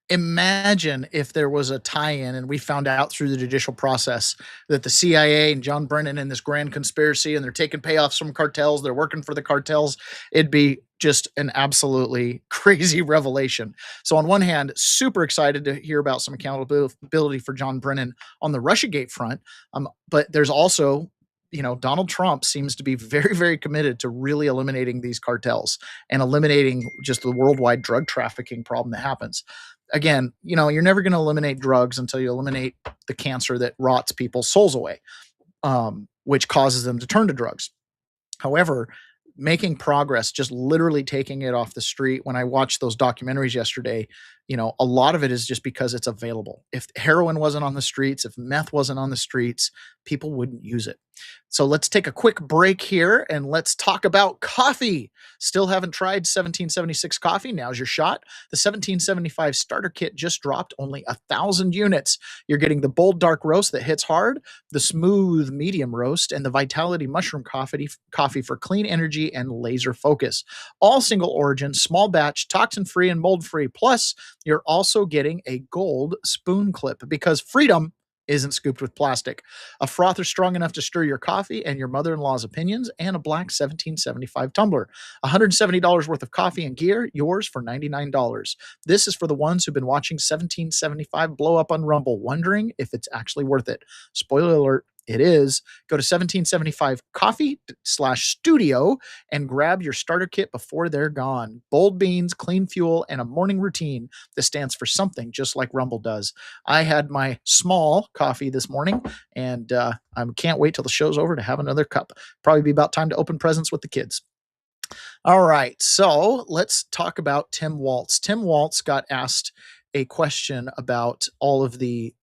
Imagine if there was a tie-in and we found out through the judicial process that the CIA and John Brennan in this grand conspiracy, and they're taking payoffs from cartels, they're working for the cartels. It'd be just an absolutely crazy revelation. So on one hand, super excited to hear about some accountability for John Brennan on the Russiagate front. But there's also, Donald Trump seems to be very, very committed to really eliminating these cartels and eliminating just the worldwide drug trafficking problem that happens. Again, you're never going to eliminate drugs until you eliminate the cancer that rots people's souls away, which causes them to turn to drugs. However, making progress, just literally taking it off the street. When I watched those documentaries yesterday, a lot of it is just because it's available. If heroin wasn't on the streets, if meth wasn't on the streets, people wouldn't use it. So let's take a quick break here and let's talk about coffee. Still haven't tried 1776 coffee? Now's your shot. The 1775 starter kit just dropped, only 1,000 units. You're getting the bold dark roast that hits hard, the smooth medium roast, and the Vitality mushroom coffee for clean energy and laser focus. All single origin, small batch, toxin free and mold free. Plus, you're also getting a gold spoon clip because freedom isn't scooped with plastic. A frother strong enough to stir your coffee and your mother-in-law's opinions, and a black 1775 tumbler. $170 worth of coffee and gear, yours for $99. This is for the ones who've been watching 1775 blow up on Rumble, wondering if it's actually worth it. Spoiler alert, it is. Go to 1775coffee.com/studio and grab your starter kit before they're gone. Bold beans, clean fuel, and a morning routine that stands for something just like Rumble does. I had my small coffee this morning, and I can't wait till the show's over to have another cup. Probably be about time to open presents with the kids. All right, so let's talk about Tim Walz. Tim Walz got asked a question about all of the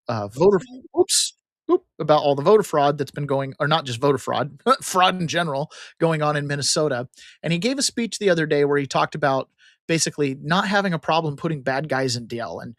about all the voter fraud that's been going, or not just voter fraud, fraud in general going on in Minnesota. And he gave a speech the other day where he talked about basically not having a problem putting bad guys in jail. And,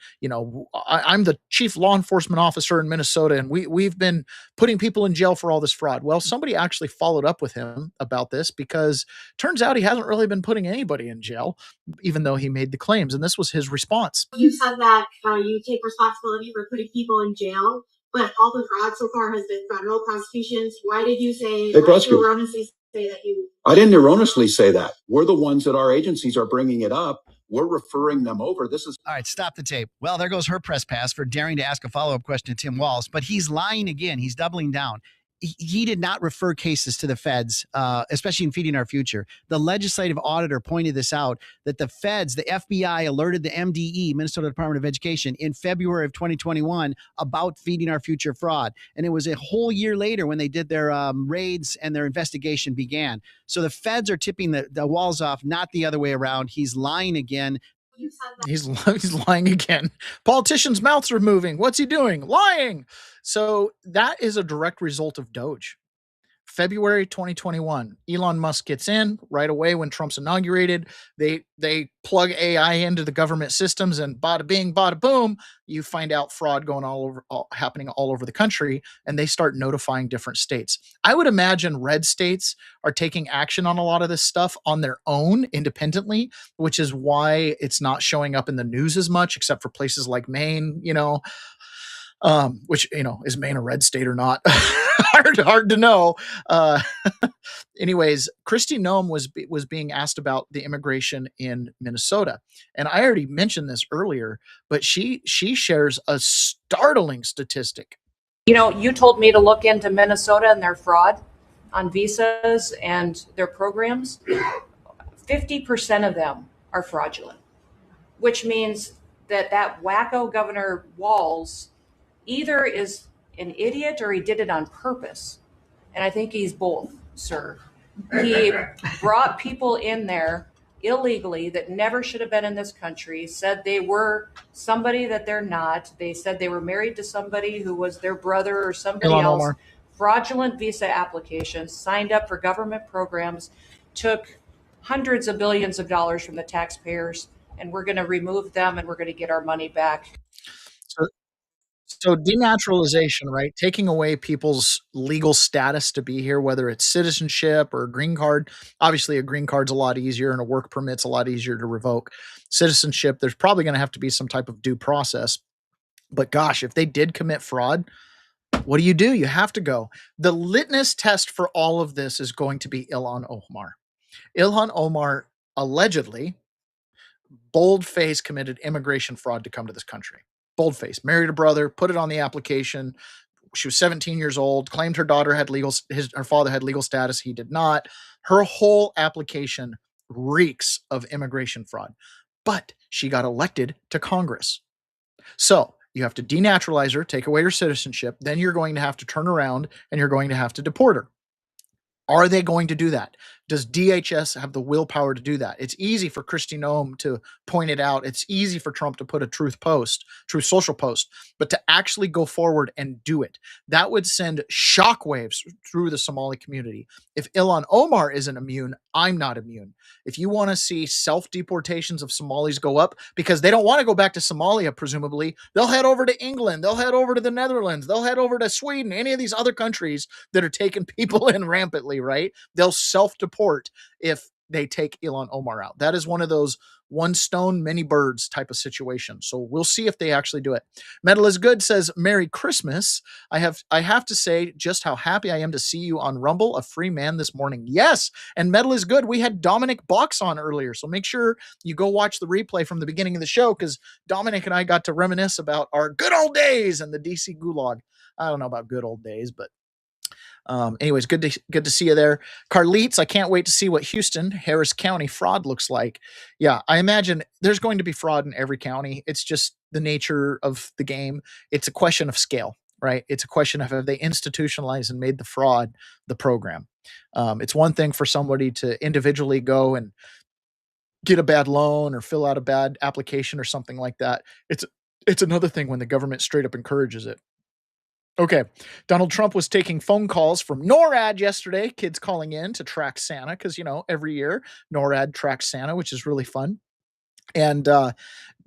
I'm the chief law enforcement officer in Minnesota, and we've been putting people in jail for all this fraud. Well, somebody actually followed up with him about this, because turns out he hasn't really been putting anybody in jail, even though he made the claims. And this was his response. You said that you take responsibility for putting people in jail, but all the fraud so far has been federal prosecutions. Why did you say, erroneously say that you... I didn't erroneously say that. We're the ones that our agencies are bringing it up. We're referring them over. This is... All right, stop the tape. Well, there goes her press pass for daring to ask a follow-up question to Tim Walz, but he's lying again. He's doubling down. he did not refer cases to the feds, especially in Feeding Our Future. The legislative auditor pointed this out, that the feds, the FBI, alerted the MDE, Minnesota Department of Education, in February of 2021 about Feeding Our Future fraud. And it was a whole year later when they did their raids and their investigation began. So the feds are tipping the walls off, not the other way around. He's lying again. He's lying again. Politicians' mouths are moving. What's he doing? Lying. So that is a direct result of Doge. February 2021, Elon Musk gets in right away when Trump's inaugurated. They plug AI into the government systems, and bada bing, bada boom, you find out fraud going happening all over the country, and they start notifying different states. I would imagine red states are taking action on a lot of this stuff on their own independently, which is why it's not showing up in the news as much, except for places like Maine, which, is Maine a red state or not? hard to know. Anyways, Kristi Noem was being asked about the immigration in Minnesota. And I already mentioned this earlier, but she shares a startling statistic. You told me to look into Minnesota and their fraud on visas and their programs. 50% of them are fraudulent, which means that wacko Governor Walz either is an idiot or he did it on purpose. And I think he's both, sir. He brought people in there illegally that never should have been in this country, said they were somebody that they're not. They said they were married to somebody who was their brother or somebody else. Omar. Fraudulent visa applications, signed up for government programs, took hundreds of billions of dollars from the taxpayers, and we're going to remove them and we're going to get our money back. So denaturalization, right? Taking away people's legal status to be here, whether it's citizenship or a green card. Obviously, a green card's a lot easier and a work permit's a lot easier to revoke. Citizenship, there's probably going to have to be some type of due process. But gosh, if they did commit fraud, what do? You have to go. The litmus test for all of this is going to be Ilhan Omar. Ilhan Omar allegedly, bold-faced, committed immigration fraud to come to this country. Boldface, married a brother, put it on the application. She was 17 years old, claimed her daughter had her father had legal status. He did not. Her whole application reeks of immigration fraud, but she got elected to Congress. So you have to denaturalize her, take away her citizenship. Then you're going to have to turn around and you're going to have to deport her. Are they going to do that? Does DHS have the willpower to do that? It's easy for Kristi Noem to point it out. It's easy for Trump to put a truth social post, but to actually go forward and do it, that would send shockwaves through the Somali community. If Ilhan Omar isn't immune, I'm not immune. If you want to see self-deportations of Somalis go up because they don't want to go back to Somalia, presumably, they'll head over to England, they'll head over to the Netherlands, they'll head over to Sweden, any of these other countries that are taking people in rampantly, right? They'll self-deport if they take Ilhan Omar out. That is one of those one stone, many birds type of situation. So we'll see if they actually do it. Metal is Good says, Merry Christmas. I have to say just how happy I am to see you on Rumble, a free man this morning. Yes. And Metal is Good. We had Dominic Box on earlier. So make sure you go watch the replay from the beginning of the show, because Dominic and I got to reminisce about our good old days and the DC Gulag. I don't know about good old days, but anyways, good to see you there. Carlitos, I can't wait to see what Houston, Harris County fraud looks like. Yeah, I imagine there's going to be fraud in every county. It's just the nature of the game. It's a question of scale, right? It's a question of, have they institutionalized and made the fraud the program? It's one thing for somebody to individually go and get a bad loan or fill out a bad application or something like that. It's another thing when the government straight up encourages it. Okay, Donald Trump was taking phone calls from NORAD yesterday, kids calling in to track Santa, because, every year NORAD tracks Santa, which is really fun. And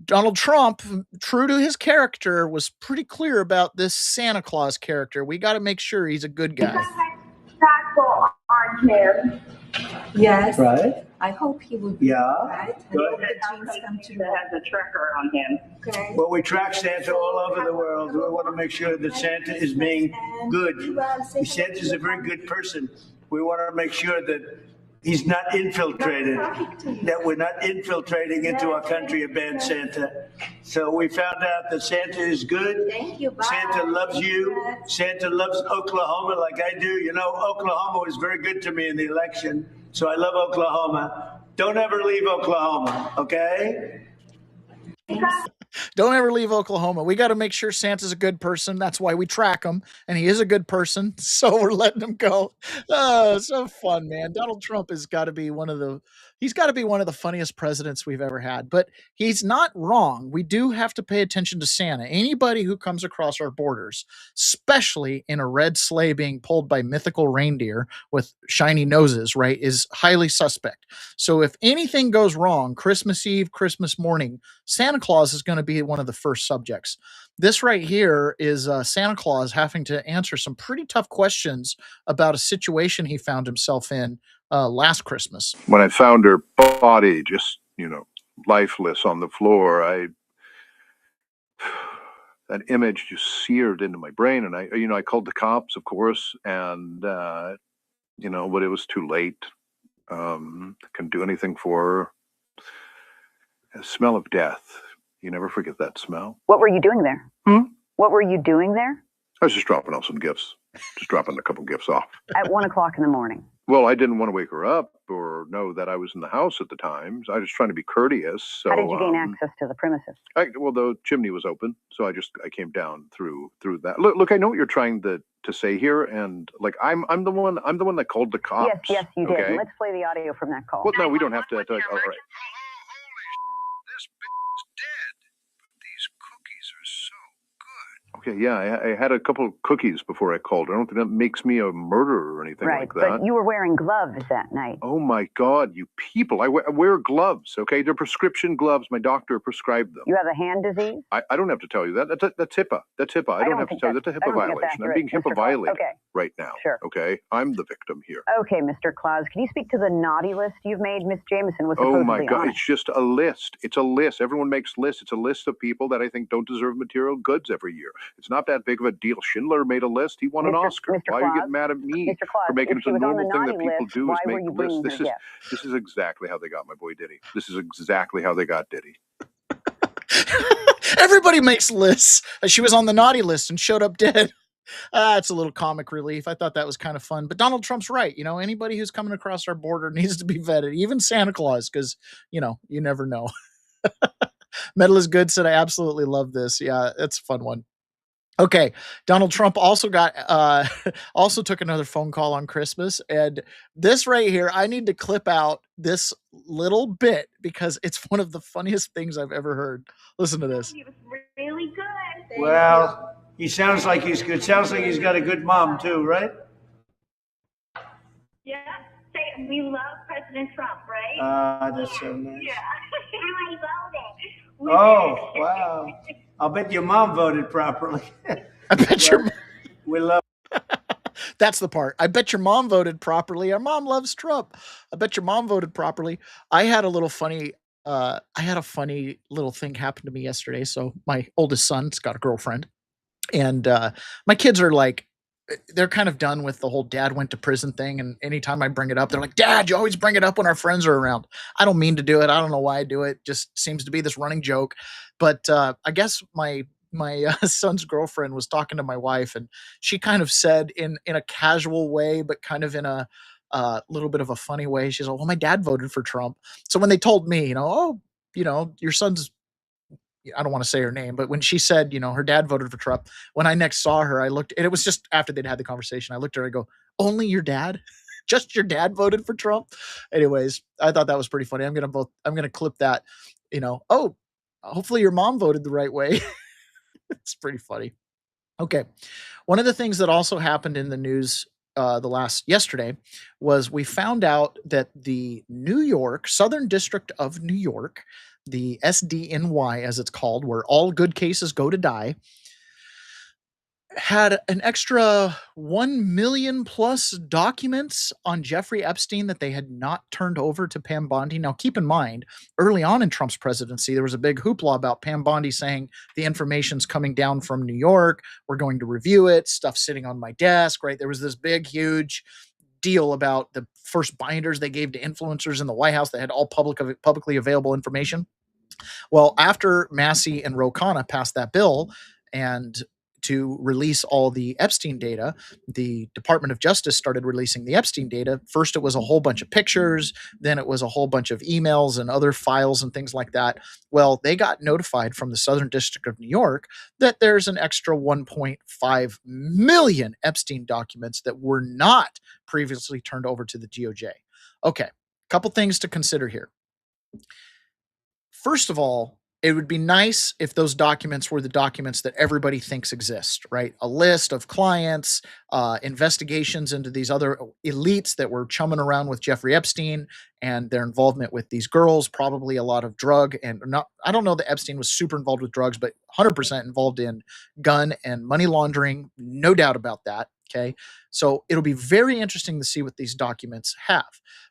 Donald Trump, true to his character, was pretty clear about this Santa Claus character. We got to make sure he's a good guy. On him. Yes. Right. I hope he will be right. Good. Has a tracker on him. Okay. Well, we track Santa all over the world. We want to make sure that Santa is being good. Santa is a very good person. We want to make sure that He's not infiltrated. That we're not infiltrating into our country a bad Santa. So we found out that Santa is good. Thank you. Bye. Santa loves you. Santa loves Oklahoma like I do. You know, Oklahoma was very good to me in the election. So I love Oklahoma. Don't ever leave Oklahoma, okay? Don't ever leave Oklahoma. We got to make sure Santa's a good person. That's why we track him, and he is a good person, so we're letting him go. Oh, so fun, man. Donald Trump has got to be one of the funniest presidents we've ever had. But he's not wrong. We do have to pay attention to Santa. Anybody who comes across our borders, especially in a red sleigh being pulled by mythical reindeer with shiny noses, right, is highly suspect. So if anything goes wrong, Christmas Eve, Christmas morning, Santa Claus is going to be one of the first subjects. This right here is Santa Claus having to answer some pretty tough questions about a situation he found himself in last Christmas. When I found her body just, lifeless on the floor, that image just seared into my brain. And I called the cops, of course, and, but it was too late. Couldn't do anything for her. The smell of death. You never forget that smell. What were you doing there? What were you doing there? I was just dropping off some gifts. Just dropping a couple gifts off. At 1 o'clock in the morning. Well, I didn't want to wake her up or know that I was in the house at the time. I was trying to be courteous. So, how did you gain access to the premises? Well, the chimney was open, so I came down through that. Look, I know what you're trying to say here, and like I'm the one that called the cops. Yes, you did. Okay? Let's play the audio from that call. Well, no, we don't have to. All right. This bitch is dead. But these cookies are so good. Okay, yeah, I had a couple of cookies before I called. I don't think that makes me a murderer or anything like that. Right, but you were wearing gloves that night. Oh my God, you people! I wear gloves. Okay, they're prescription gloves. My doctor prescribed them. You have a hand disease? I don't have to tell you that. That's HIPAA. That's HIPAA. I don't have to tell you. That's a HIPAA violation. I'm being HIPAA violated right now. Sure. Okay, I'm the victim here. Okay, Mr. Claus, can you speak to the naughty list you've made? Miss Jameson was supposedly Oh my God, on it. it's just a list. It's a list. Everyone makes lists. It's a list of people that I think don't deserve material goods every year. It's not that big of a deal. Schindler made a list. He won an Oscar. Mr. Why are you Claus? getting mad at me Mr. Claus, for making if it a she was on the normal thing that naughty people list, do why is were make you bringing lists? her This is exactly how they got my boy Diddy. This is exactly how they got Diddy. Everybody makes lists. She was on the naughty list and showed up dead. It's a little comic relief. I thought that was kind of fun. But Donald Trump's right. Anybody who's coming across our border needs to be vetted, even Santa Claus, because, you never know. Metal is Good said, I absolutely love this. Yeah, it's a fun one. Okay, Donald Trump also took another phone call on Christmas, and this right here, I need to clip out this little bit because it's one of the funniest things I've ever heard. Listen to this. He was really good. Well, he sounds like he's good. Sounds like he's got a good mom too, right? Yeah. Say, we love President Trump, right? That's so nice. Yeah. We voted. Oh, wow. I'll bet your mom voted properly. I bet your we love. That's the part. I bet your mom voted properly. Our mom loves Trump. I bet your mom voted properly. I had a funny little thing happen to me yesterday. So my oldest son's got a girlfriend, and my kids are like, they're kind of done with the whole dad went to prison thing. And anytime I bring it up, they're like, Dad, you always bring it up when our friends are around. I don't mean to do it. I don't know why I do it. Just seems to be this running joke. But I guess my son's girlfriend was talking to my wife, and she kind of said in a casual way, but kind of in a little bit of a funny way. She's like, well, my dad voted for Trump. So when they told me, your son's, I don't want to say her name, but when she said, her dad voted for Trump, when I next saw her, I looked, and it was just after they'd had the conversation. I looked at her, I go, only your dad? Just your dad voted for Trump? Anyways, I thought that was pretty funny. I'm going to clip that, hopefully your mom voted the right way. It's pretty funny. Okay. One of the things that also happened in the news yesterday was we found out that the Southern District of New York, the SDNY as it's called, where all good cases go to die, had an extra 1 million plus documents on Jeffrey Epstein that they had not turned over to Pam Bondi. Now, keep in mind, early on in Trump's presidency, there was a big hoopla about Pam Bondi saying the information's coming down from New York. We're going to review it. Stuff sitting on my desk, right? There was this big, huge deal about the first binders they gave to influencers in the White House that had all publicly available information. Well, after Massey and Ro Khanna passed that bill and to release all the Epstein data, the Department of Justice started releasing the Epstein data. First, it was a whole bunch of pictures. Then it was a whole bunch of emails and other files and things like that. Well, they got notified from the Southern District of New York that there's an extra 1.5 million Epstein documents that were not previously turned over to the DOJ. Okay, a couple things to consider here. First of all, it would be nice if those documents were the documents that everybody thinks exist, right? A list of clients, investigations into these other elites that were chumming around with Jeffrey Epstein and their involvement with these girls, probably a lot of drug and not, I don't know that Epstein was super involved with drugs, but 100% involved in gun and money laundering. No doubt about that. Okay. So it'll be very interesting to see what these documents have.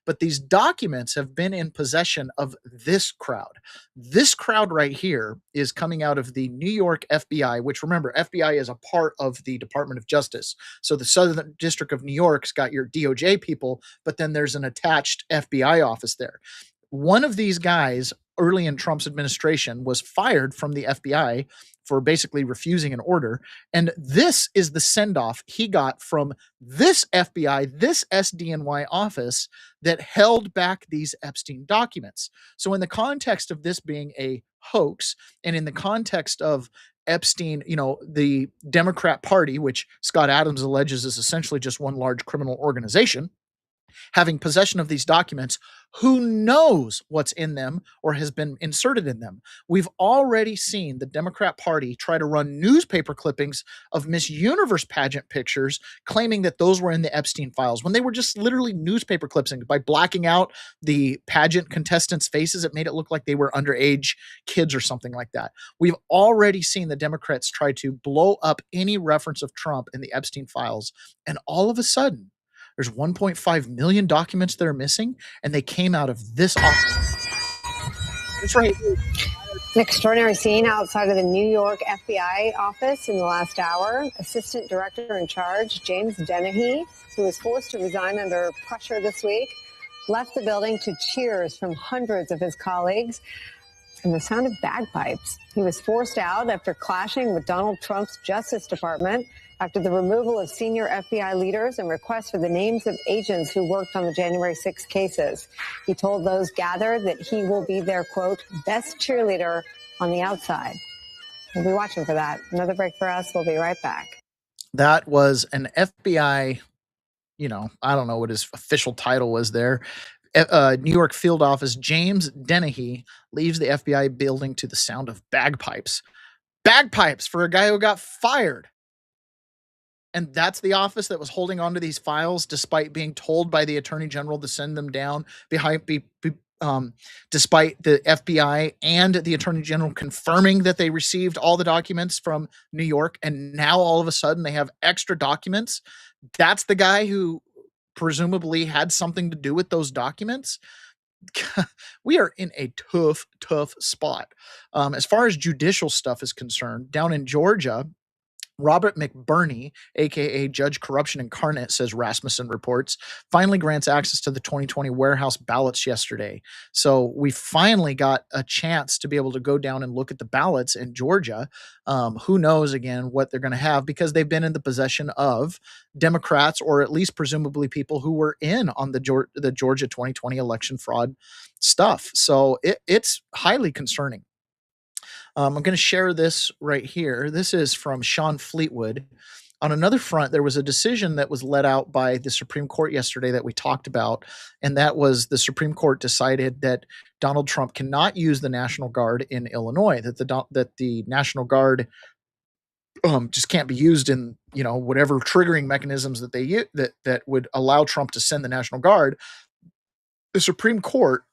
But these documents have been in possession of this crowd. This crowd right here is coming out of the New York FBI, which, remember, FBI is a part of the Department of Justice. So the Southern District of New York's got your DOJ people, but then there's an attached FBI office there. One of these guys early in Trump's administration was fired from the FBI for basically refusing an order. And this is the send-off he got from this FBI, this SDNY office that held back these Epstein documents. So in the context of this being a hoax, and in the context of Epstein, you know, the Democrat Party, which Scott Adams alleges is essentially just one large criminal organization, having possession of these documents, who knows what's in them or has been inserted in them. We've already seen the Democrat Party try to run newspaper clippings of Miss Universe pageant pictures, claiming that those were in the Epstein files, when they were just literally newspaper clippings. By blacking out the pageant contestants' faces, it made it look like they were underage kids or something like that. We've already seen the Democrats try to blow up any reference of Trump in the Epstein files, and all of a sudden, there's 1.5 million documents that are missing, and they came out of this office. That's right. An extraordinary scene outside of the New York FBI office in the last hour. Assistant Director in Charge, James Dennehy, who was forced to resign under pressure this week, left the building to cheers from hundreds of his colleagues and the sound of bagpipes. He was forced out after clashing with Donald Trump's Justice Department after the removal of senior FBI leaders and requests for the names of agents who worked on the January 6 cases. He told those gathered that he will be their, quote, best cheerleader on the outside. We'll be watching for that. Another break for us. We'll be right back. That was an FBI, you know, I don't know what his official title was there. New York field office, James Dennehy, leaves the FBI building to the sound of bagpipes. Bagpipes for a guy who got fired. And that's the office that was holding onto these files despite being told by the Attorney General to send them down despite the FBI and the Attorney General confirming that they received all the documents from New York. And now all of a sudden they have extra documents. That's the guy who presumably had something to do with those documents. We are in a tough spot. As far as judicial stuff is concerned, down in Georgia, Robert McBurney, aka Judge Corruption Incarnate, says Rasmussen reports, finally grants access to the 2020 warehouse ballots yesterday. So we finally got a chance to be able to go down and look at the ballots in Georgia. Who knows, again, what they're going to have, because they've been in the possession of Democrats, or at least presumably people who were in on the Georgia 2020 election fraud stuff. So it's highly concerning. I'm going to share this right here. This is from Sean Fleetwood. On another front, there was a decision that was let out by the Supreme Court yesterday that we talked about, and that was the Supreme Court decided that Donald Trump cannot use the National Guard in Illinois, that the National Guard just can't be used in, you know, whatever triggering mechanisms that they that would allow Trump to send the National Guard. The Supreme Court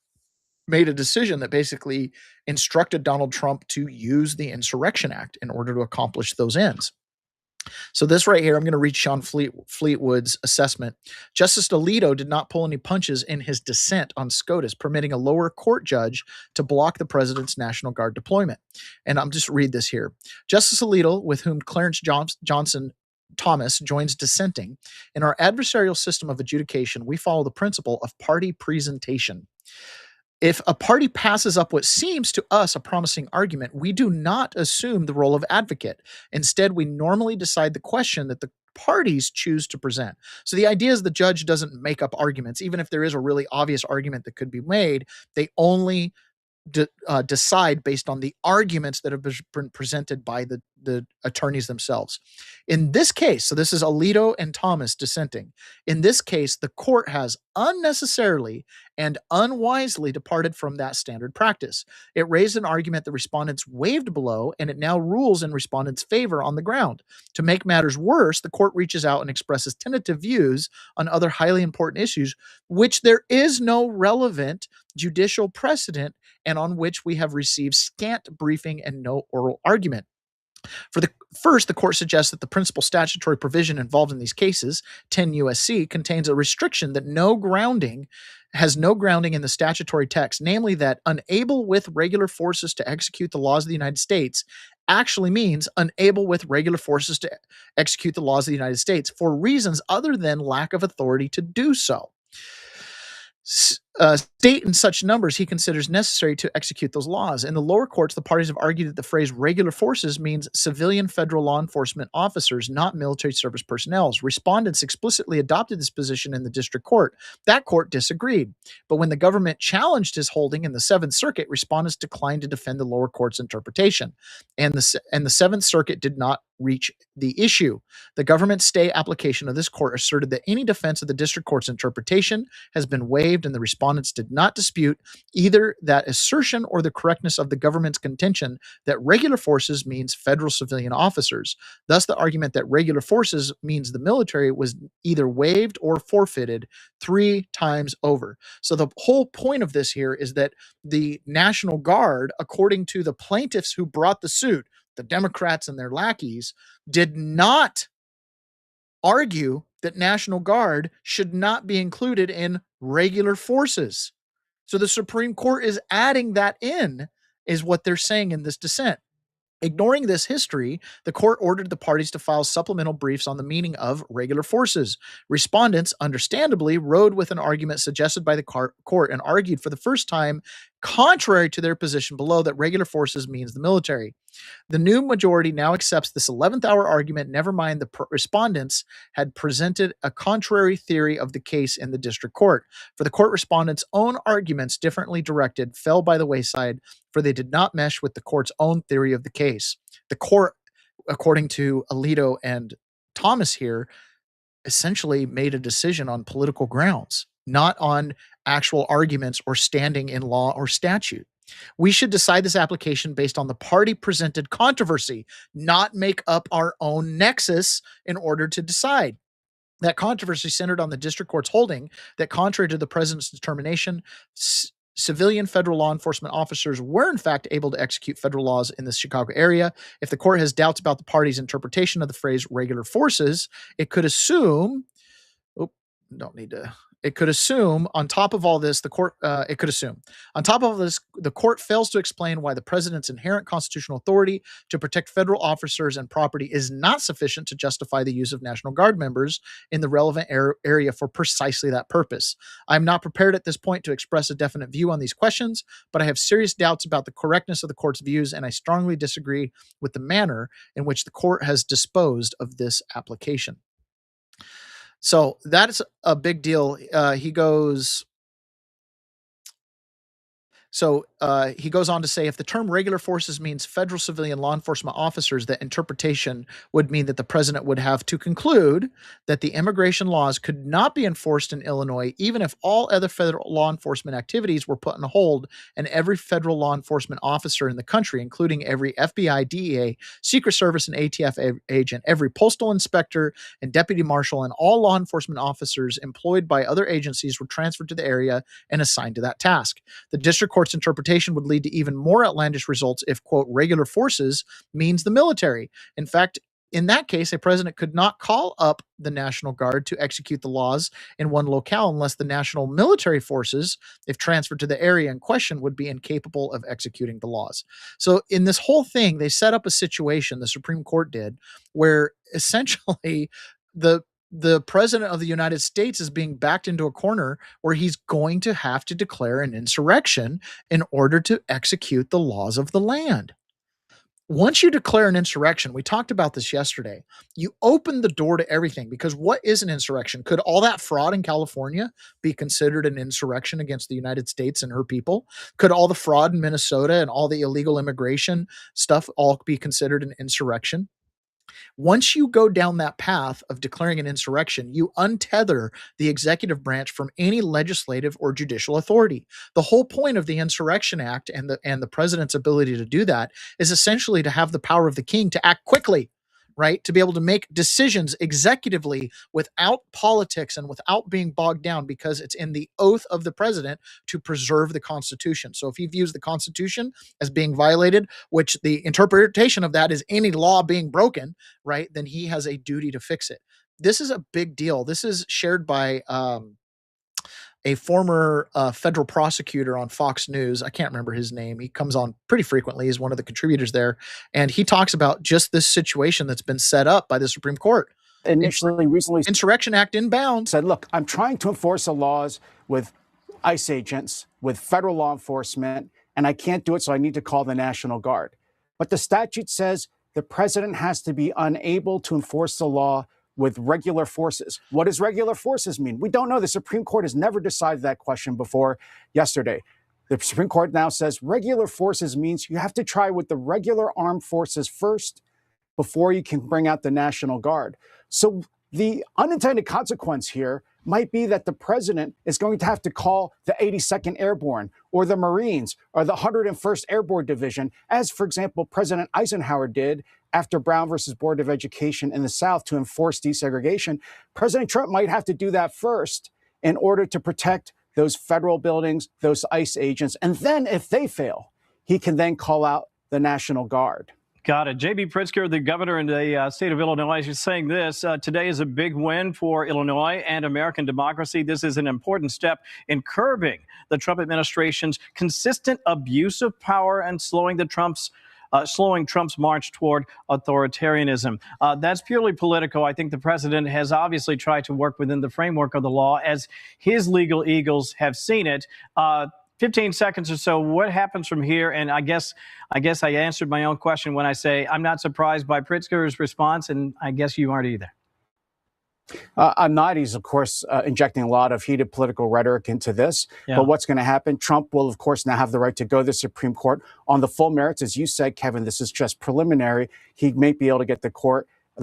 made a decision that basically instructed Donald Trump to use the Insurrection Act in order to accomplish those ends. So this right here, I'm going to read Sean Fleetwood's assessment. Justice Alito did not pull any punches in his dissent on SCOTUS, permitting a lower court judge to block the president's National Guard deployment. And I'm just read this here. Justice Alito, with whom Clarence Johnson Thomas joins dissenting. In our adversarial system of adjudication, we follow the principle of party presentation. If a party passes up what seems to us a promising argument, we do not assume the role of advocate. Instead, we normally decide the question that the parties choose to present. So the idea is the judge doesn't make up arguments. Even if there is a really obvious argument that could be made, they only decide based on the arguments that have been presented by the attorneys themselves. In this case, so this is Alito and Thomas dissenting. In this case, the court has unnecessarily and unwisely departed from that standard practice. It raised an argument the respondents waived below, and it now rules in respondents' favor on the ground. To make matters worse, the court reaches out and expresses tentative views on other highly important issues, which there is no relevant judicial precedent and on which we have received scant briefing and no oral argument. For the first, the court suggests that the principal statutory provision involved in these cases, 10 U.S.C., contains a restriction that has no grounding in the statutory text, namely that unable with regular forces to execute the laws of the United States actually means unable with regular forces to execute the laws of the United States for reasons other than lack of authority to do so. State in such numbers he considers necessary to execute those laws. In the lower courts, the parties have argued that the phrase regular forces means civilian federal law enforcement officers, not military service personnel. Respondents explicitly adopted this position in the district court. That court disagreed. But when the government challenged his holding in the Seventh Circuit, respondents declined to defend the lower court's interpretation. And the Seventh Circuit did not reach the issue. The government stay application of this court asserted that any defense of the district court's interpretation has been waived, and the respondents did not dispute either that assertion or the correctness of the government's contention that regular forces means federal civilian officers. Thus, the argument that regular forces means the military was either waived or forfeited 3 times over. So the whole point of this here is that the National Guard, according to the plaintiffs who brought the suit, the Democrats and their lackeys, did not argue that National Guard should not be included in regular forces. So the Supreme Court is adding that in, is what they're saying in this dissent. Ignoring this history, the court ordered the parties to file supplemental briefs on the meaning of regular forces. Respondents, understandably, rode with an argument suggested by the court and argued for the first time, contrary to their position below, that regular forces means the military. The new majority now accepts this 11th hour argument. Never mind, the respondents had presented a contrary theory of the case in the district court. For the court, respondents' own arguments, differently directed, fell by the wayside, for they did not mesh with the court's own theory of the case. The court, according to Alito and Thomas here, essentially made a decision on political grounds, not on actual arguments or standing in law or statute. We should decide this application based on the party-presented controversy, not make up our own nexus in order to decide. That controversy centered on the district court's holding that, contrary to the president's determination, civilian federal law enforcement officers were in fact able to execute federal laws in the Chicago area. If the court has doubts about the party's interpretation of the phrase regular forces, it could assume, it could assume on top of all this, the court fails to explain why the president's inherent constitutional authority to protect federal officers and property is not sufficient to justify the use of National Guard members in the relevant area for precisely that purpose. I'm not prepared at this point to express a definite view on these questions, but I have serious doubts about the correctness of the court's views, and I strongly disagree with the manner in which the court has disposed of this application. So that's a big deal. He goes on to say, if the term regular forces means federal civilian law enforcement officers, that interpretation would mean that the president would have to conclude that the immigration laws could not be enforced in Illinois, even if all other federal law enforcement activities were put on hold, and every federal law enforcement officer in the country, including every FBI, DEA, Secret Service, and ATF agent, every postal inspector and deputy marshal, and all law enforcement officers employed by other agencies were transferred to the area and assigned to that task. The district court's interpretation would lead to even more outlandish results if, quote, regular forces means the military. In fact, In that case, a president could not call up the National Guard to execute the laws in one locale unless the national military forces, if transferred to the area in question, would be incapable of executing the laws. So in this whole thing, they set up a situation, the Supreme Court did, where essentially the president of the United States is being backed into a corner where he's going to have to declare an insurrection in order to execute the laws of the land. Once you declare an insurrection, we talked about this yesterday, you open the door to everything, because what is an insurrection? Could all that fraud in California be considered an insurrection against the United States and her people? Could all the fraud in Minnesota and all the illegal immigration stuff all be considered an insurrection? Once you go down that path of declaring an insurrection, you untether the executive branch from any legislative or judicial authority. The whole point of the Insurrection Act and the president's ability to do that is essentially to have the power of the king to act quickly, right? To be able to make decisions executively without politics and without being bogged down, because it's in the oath of the president to preserve the Constitution. So if he views the Constitution as being violated, which the interpretation of that is any law being broken, right, then he has a duty to fix it. This is a big deal. This is shared by a former federal prosecutor on Fox News. I can't remember his name. He comes on pretty frequently. He's one of the contributors there. And he talks about just this situation that's been set up by the Supreme Court. Recently, Insurrection Act inbound said, look, I'm trying to enforce the laws with ICE agents, with federal law enforcement, and I can't do it, so I need to call the National Guard. But the statute says the president has to be unable to enforce the law with regular forces. What does regular forces mean? We don't know. The Supreme Court has never decided that question before yesterday. The Supreme Court now says regular forces means you have to try with the regular armed forces first before you can bring out the National Guard. So the unintended consequence here might be that the president is going to have to call the 82nd Airborne or the Marines or the 101st Airborne Division, as, for example, President Eisenhower did after Brown versus Board of Education in the South to enforce desegregation. President Trump might have to do that first in order to protect those federal buildings, those ICE agents. And then if they fail, he can then call out the National Guard. Got it. J.B. Pritzker, the governor in the state of Illinois, is saying this. Today is a big win for Illinois and American democracy. This is an important step in curbing the Trump administration's consistent abuse of power and slowing Trump's march toward authoritarianism. That's purely political. I think the president has obviously tried to work within the framework of the law as his legal eagles have seen it. 15 seconds or so, what happens from here? And I guess I answered my own question when I say I'm not surprised by Pritzker's response, and I guess you aren't either. I'm not. He's, of course, injecting a lot of heated political rhetoric into this. Yeah. But what's going to happen? Trump will, of course, now have the right to go to the Supreme Court on the full merits. As you said, Kevin, this is just preliminary. He may be able to get the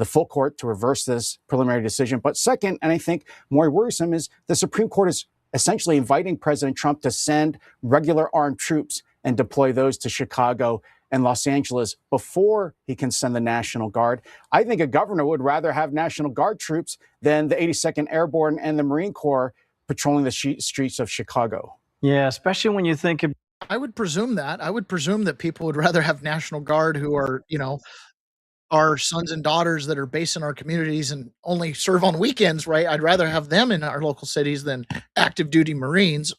full court to reverse this preliminary decision. But second, and I think more worrisome, is the Supreme Court is essentially inviting President Trump to send regular armed troops and deploy those to Chicago and Los Angeles before he can send the National Guard. I think a governor would rather have National Guard troops than the 82nd Airborne and the Marine Corps patrolling the streets of Chicago. Yeah, especially when you think of... I would presume that people would rather have National Guard who are, our sons and daughters that are based in our communities and only serve on weekends, right? I'd rather have them in our local cities than active duty Marines.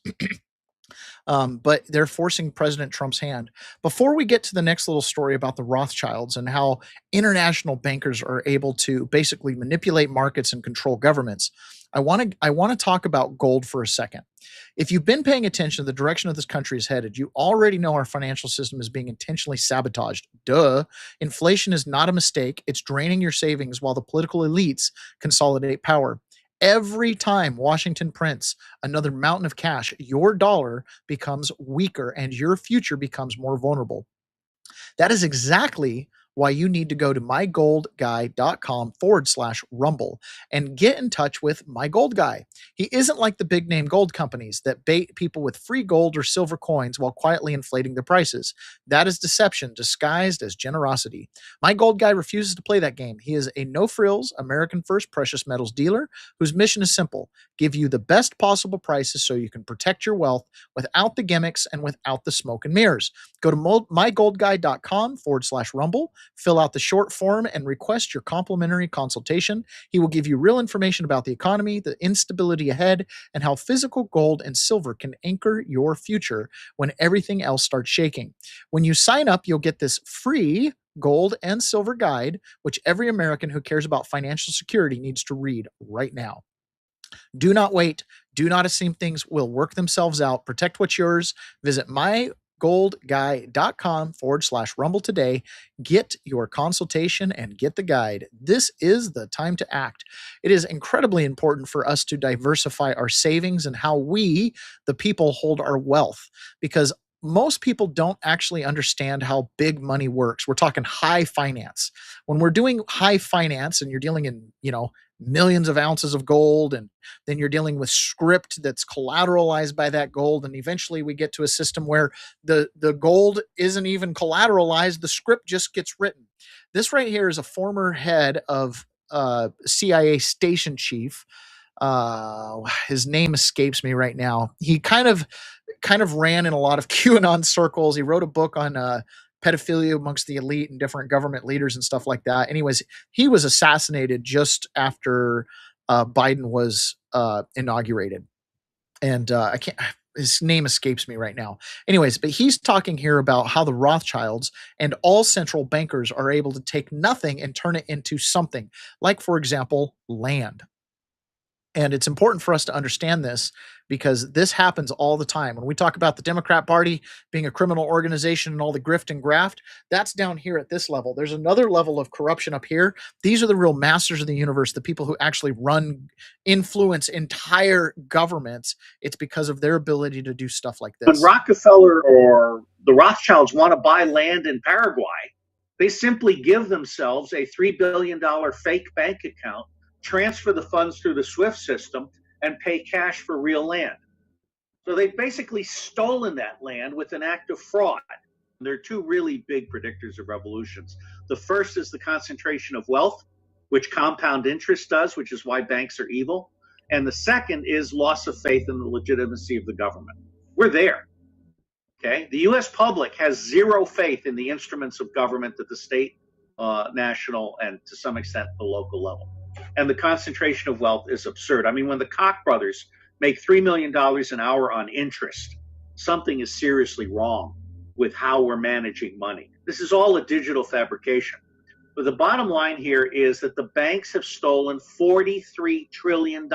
But they're forcing President Trump's hand. Before we get to the next little story about the Rothschilds and how international bankers are able to basically manipulate markets and control governments, I want to talk about gold for a second. If you've been paying attention to the direction of this country is headed, you already know our financial system is being intentionally sabotaged. Duh. Inflation is not a mistake. It's draining your savings while the political elites consolidate power. Every time Washington prints another mountain of cash, your dollar becomes weaker and your future becomes more vulnerable. That is exactly why you need to go to mygoldguy.com/rumble and get in touch with My Gold Guy. He isn't like the big name gold companies that bait people with free gold or silver coins while quietly inflating the prices. That is deception disguised as generosity. My Gold Guy refuses to play that game. He is a no-frills, American first precious metals dealer whose mission is simple: give you the best possible prices so you can protect your wealth without the gimmicks and without the smoke and mirrors. Go to mygoldguy.com/rumble. Fill out the short form and request your complimentary consultation. He will give you real information about the economy, the instability ahead, and how physical gold and silver can anchor your future when everything else starts shaking. When you sign up, you'll get this free gold and silver guide, which every American who cares about financial security needs to read right now. Do not wait. Do not assume things will work themselves out. Protect what's yours. Visit mygoldguy.com/rumble today. Get your consultation and get the guide. This is the time to act. It is incredibly important for us to diversify our savings and how we, the people, hold our wealth, because most people don't actually understand how big money works. We're talking high finance. When we're doing high finance and you're dealing in, millions of ounces of gold, and then you're dealing with script that's collateralized by that gold, and eventually we get to a system where the gold isn't even collateralized, the script just gets written. This right here is a former head of CIA station chief. His name escapes me right now. He kind of ran in a lot of QAnon circles. He wrote a book on pedophilia amongst the elite and different government leaders and stuff like that. Anyways, he was assassinated just after Biden was inaugurated. And his name escapes me right now. Anyways, but he's talking here about how the Rothschilds and all central bankers are able to take nothing and turn it into something, like, for example, land. And it's important for us to understand this, because this happens all the time. When we talk about the Democrat Party being a criminal organization and all the grift and graft, that's down here at this level. There's another level of corruption up here. These are the real masters of the universe, the people who actually influence entire governments. It's because of their ability to do stuff like this. When Rockefeller or the Rothschilds want to buy land in Paraguay, they simply give themselves a $3 billion fake bank account, transfer the funds through the SWIFT system, and pay cash for real land. So they've basically stolen that land with an act of fraud. There are two really big predictors of revolutions. The first is the concentration of wealth, which compound interest does, which is why banks are evil. And the second is loss of faith in the legitimacy of the government. We're there. Okay? The US public has zero faith in the instruments of government at the state, national, and to some extent the local level. And the concentration of wealth is absurd. I mean, when the Koch brothers make $3 million an hour on interest, something is seriously wrong with how we're managing money. This is all a digital fabrication. But the bottom line here is that the banks have stolen $43 trillion.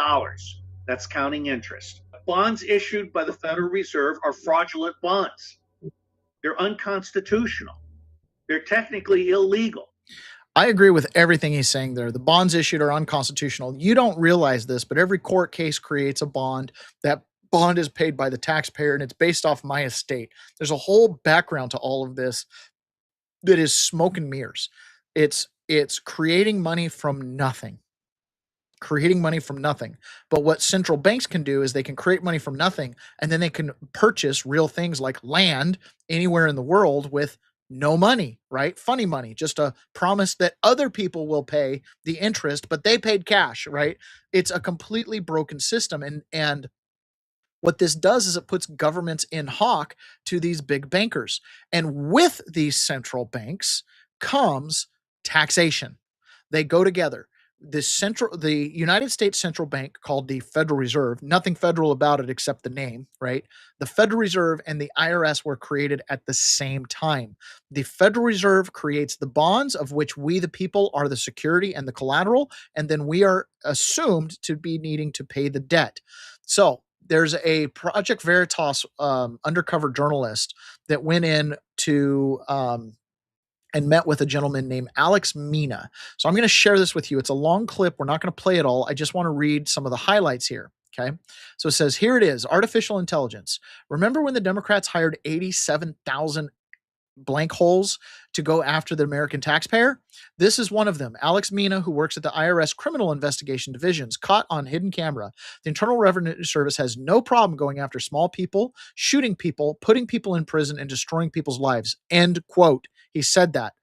That's counting interest. Bonds issued by the Federal Reserve are fraudulent bonds. They're unconstitutional. They're technically illegal. I agree with everything he's saying there. The bonds issued are unconstitutional. You don't realize this, but every court case creates a bond. That bond is paid by the taxpayer, and it's based off my estate. There's a whole background to all of this that is smoke and mirrors. It's creating money from nothing. But what central banks can do is they can create money from nothing, and then they can purchase real things like land anywhere in the world with no money, right? Funny money, just a promise that other people will pay the interest, but they paid cash, right? It's a completely broken system. And what this does is it puts governments in hock to these big bankers. And with these central banks comes taxation. They go together. The United States Central Bank, called the Federal Reserve, nothing federal about it except the name, right? The Federal Reserve and the IRS were created at the same time. The Federal Reserve creates the bonds, of which we, the people, are the security and the collateral, and then we are assumed to be needing to pay the debt. So there's a Project Veritas undercover journalist that went in to and met with a gentleman named Alex Mina. So I'm going to share this with you. It's a long clip. We're not going to play it all. I just want to read some of the highlights here. Okay. So it says, here it is, artificial intelligence. Remember when the Democrats hired 87,000 blank holes to go after the American taxpayer? This is one of them. Alex Mina, who works at the IRS Criminal Investigation Divisions, caught on hidden camera. The Internal Revenue Service has no problem going after small people, shooting people, putting people in prison, and destroying people's lives. End quote. He said that.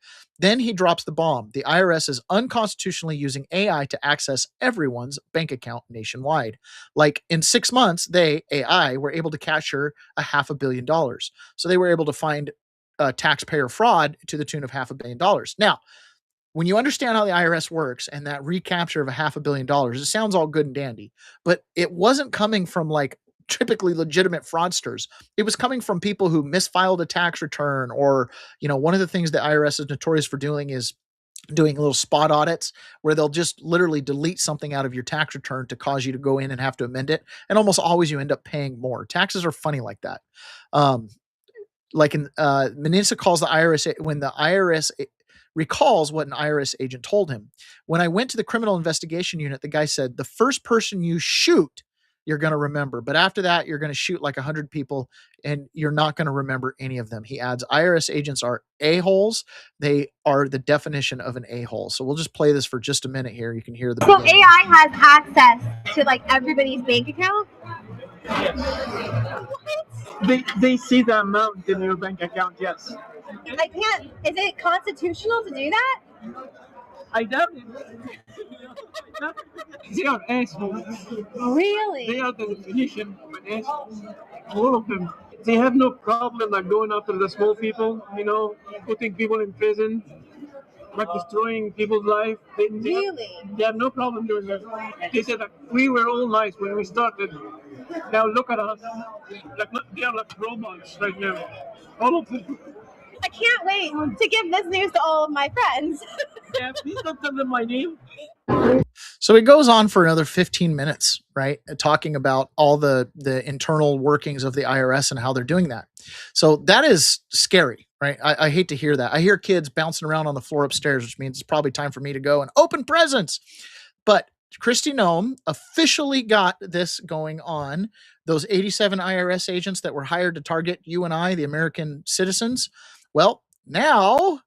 Then he drops the bomb. The IRS is unconstitutionally using AI to access everyone's bank account nationwide. Like in 6 months, AI, were able to capture $500 million. So they were able to find taxpayer fraud to the tune of $500 million. Now, when you understand how the IRS works and that recapture of $500 million, it sounds all good and dandy, but it wasn't coming from like typically legitimate fraudsters. It was coming from people who misfiled a tax return, or, one of the things the IRS is notorious for doing is doing little spot audits where they'll just literally delete something out of your tax return to cause you to go in and have to amend it. And almost always you end up paying more. Taxes are funny like that. Like in Menisa calls the IRS, when the IRS recalls what an IRS agent told him. When I went to the criminal investigation unit, the guy said, the first person you shoot, you're going to remember. But after that, you're going to shoot like 100 people and you're not going to remember any of them. He adds, IRS agents are a-holes. They are the definition of an a-hole. So we'll just play this for just a minute here. You can hear the So beginning. AI has access to like everybody's bank account? They see the amount in your bank account, yes. I can't. Is it constitutional to do that? I doubt it. They are assholes. Really? They are the definition of an asshole. All of them. They have no problem like going after the small people, putting people in prison, like destroying people's life. They have no problem doing that. They said that we were all nice when we started. Now look at us. They are like robots right now. All of them. I can't wait to give this news to all of my friends. Yeah, please don't tell them my name. So it goes on for another 15 minutes, right? Talking about all the internal workings of the IRS and how they're doing that. So that is scary, right? I hate to hear that. I hear kids bouncing around on the floor upstairs, which means it's probably time for me to go and open presents. But Kristi Noem officially got this going on. Those 87 IRS agents that were hired to target you and I, the American citizens. Well, now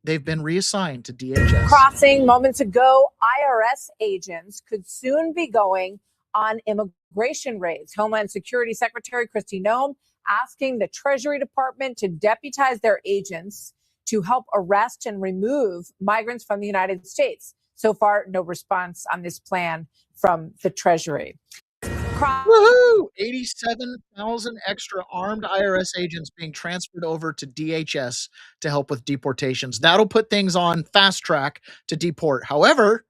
they've been reassigned to DHS. Crossing moments ago, IRS agents could soon be going on immigration raids. Homeland Security Secretary Kristi Noem asking the Treasury Department to deputize their agents to help arrest and remove migrants from the United States. So far, no response on this plan from the Treasury. Woohoo! 87,000 extra armed IRS agents being transferred over to DHS to help with deportations. That'll put things on fast track to deport. However,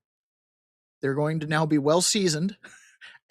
they're going to now be well seasoned.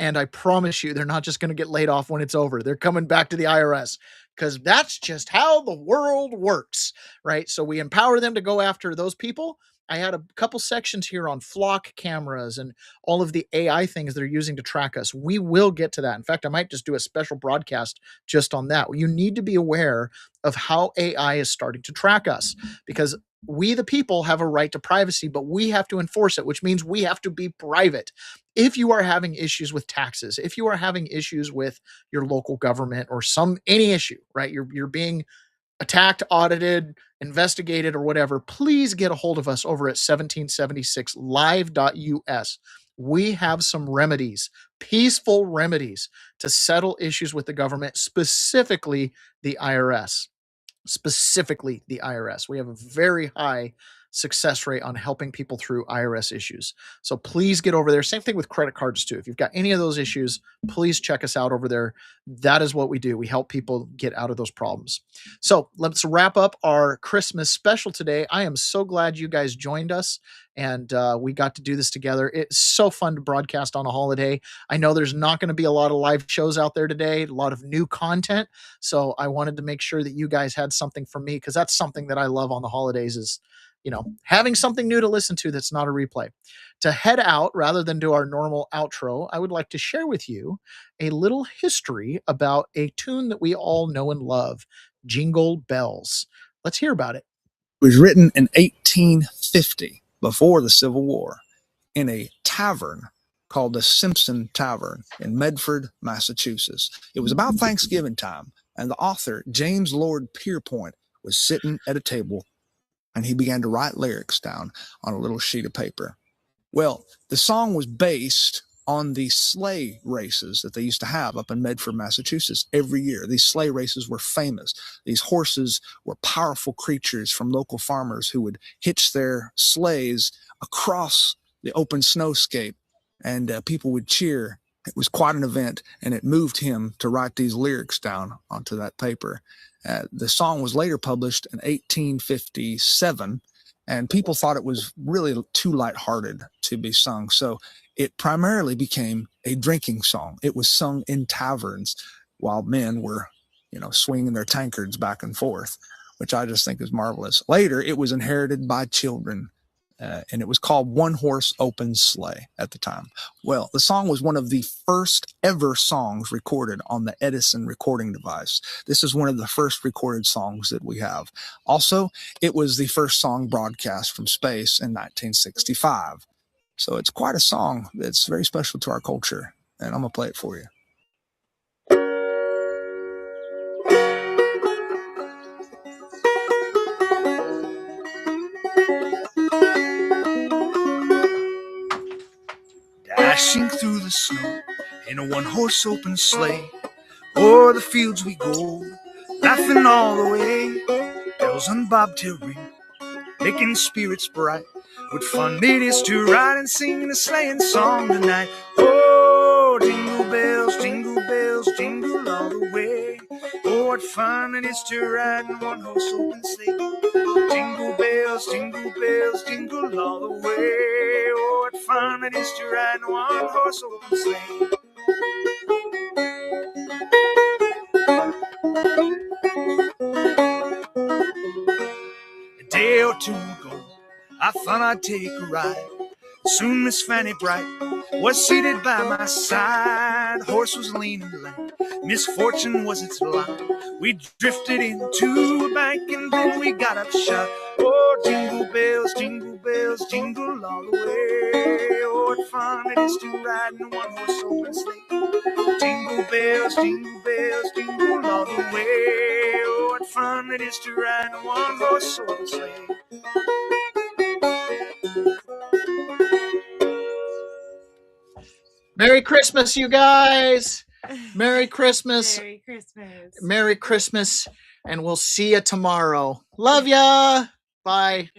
And I promise you, they're not just going to get laid off when it's over. They're coming back to the IRS because that's just how the world works, right? So we empower them to go after those people. I had a couple sections here on flock cameras and all of the AI things they're using to track us. We will get to that. In fact, I might just do a special broadcast just on that. You need to be aware of how AI is starting to track us because we, the people, have a right to privacy, but we have to enforce it, which means we have to be private. If you are having issues with taxes, if you are having issues with your local government or any issue, right? You're being attacked, audited, investigated, or whatever, please get a hold of us over at 1776live.us. We have some remedies, peaceful remedies to settle issues with the government, specifically the IRS. Specifically the IRS. We have a very high success rate on helping people through IRS issues. So please get over there. Same thing with credit cards too. If you've got any of those issues, please check us out over there. That is what we do. We help people get out of those problems. So let's wrap up our Christmas special today. I am so glad you guys joined us and we got to do this together. It's so fun to broadcast on a holiday. I know there's not going to be a lot of live shows out there today, a lot of new content. So I wanted to make sure that you guys had something from me because that's something that I love on the holidays is, having something new to listen to that's not a replay. To head out, rather than do our normal outro, I would like to share with you a little history about a tune that we all know and love, Jingle Bells. Let's hear about it. It was written in 1850, before the Civil War, in a tavern called the Simpson Tavern in Medford, Massachusetts. It was about Thanksgiving time, and the author, James Lord Pierpont, was sitting at a table and he began to write lyrics down on a little sheet of paper. Well, the song was based on the sleigh races that they used to have up in Medford, Massachusetts every year. These sleigh races were famous. These horses were powerful creatures from local farmers who would hitch their sleighs across the open snowscape, and people would cheer. It was quite an event, and it moved him to write these lyrics down onto that paper. The song was later published in 1857, and people thought it was really too lighthearted to be sung. So it primarily became a drinking song. It was sung in taverns while men were, swinging their tankards back and forth, which I just think is marvelous. Later, it was inherited by children, and it was called One Horse Open Sleigh at the time. Well, the song was one of the first ever songs recorded on the Edison recording device. This is one of the first recorded songs that we have. Also, it was the first song broadcast from space in 1965. So it's quite a song that's very special to our culture, and I'm going to play it for you. Dashing through the snow in a one-horse open sleigh, o'er the fields we go, laughing all the way. Bells on bobtail ring, making spirits bright. What fun it is to ride and sing a sleighing song tonight. Oh, jingle bells, jingle all the way. Oh, what fun it is to ride in one-horse open sleigh. Jingle bells, jingle all the way. Oh, what fun it is to ride in one-horse open sleigh. A day or two ago, I thought I'd take a ride. Soon Miss Fanny Bright was seated by my side. Horse was leaning left, misfortune was its lot. We drifted into a bank and then we got upshot. Oh, jingle bells, jingle all the way. Oh, what fun it is to ride in a one-horse open sleigh. Jingle bells, jingle all the way. Oh, what fun it is to ride in a one-horse open sleigh. Merry Christmas, you guys. Merry Christmas. Merry Christmas. Merry Christmas. And we'll see you tomorrow. Love ya. Bye.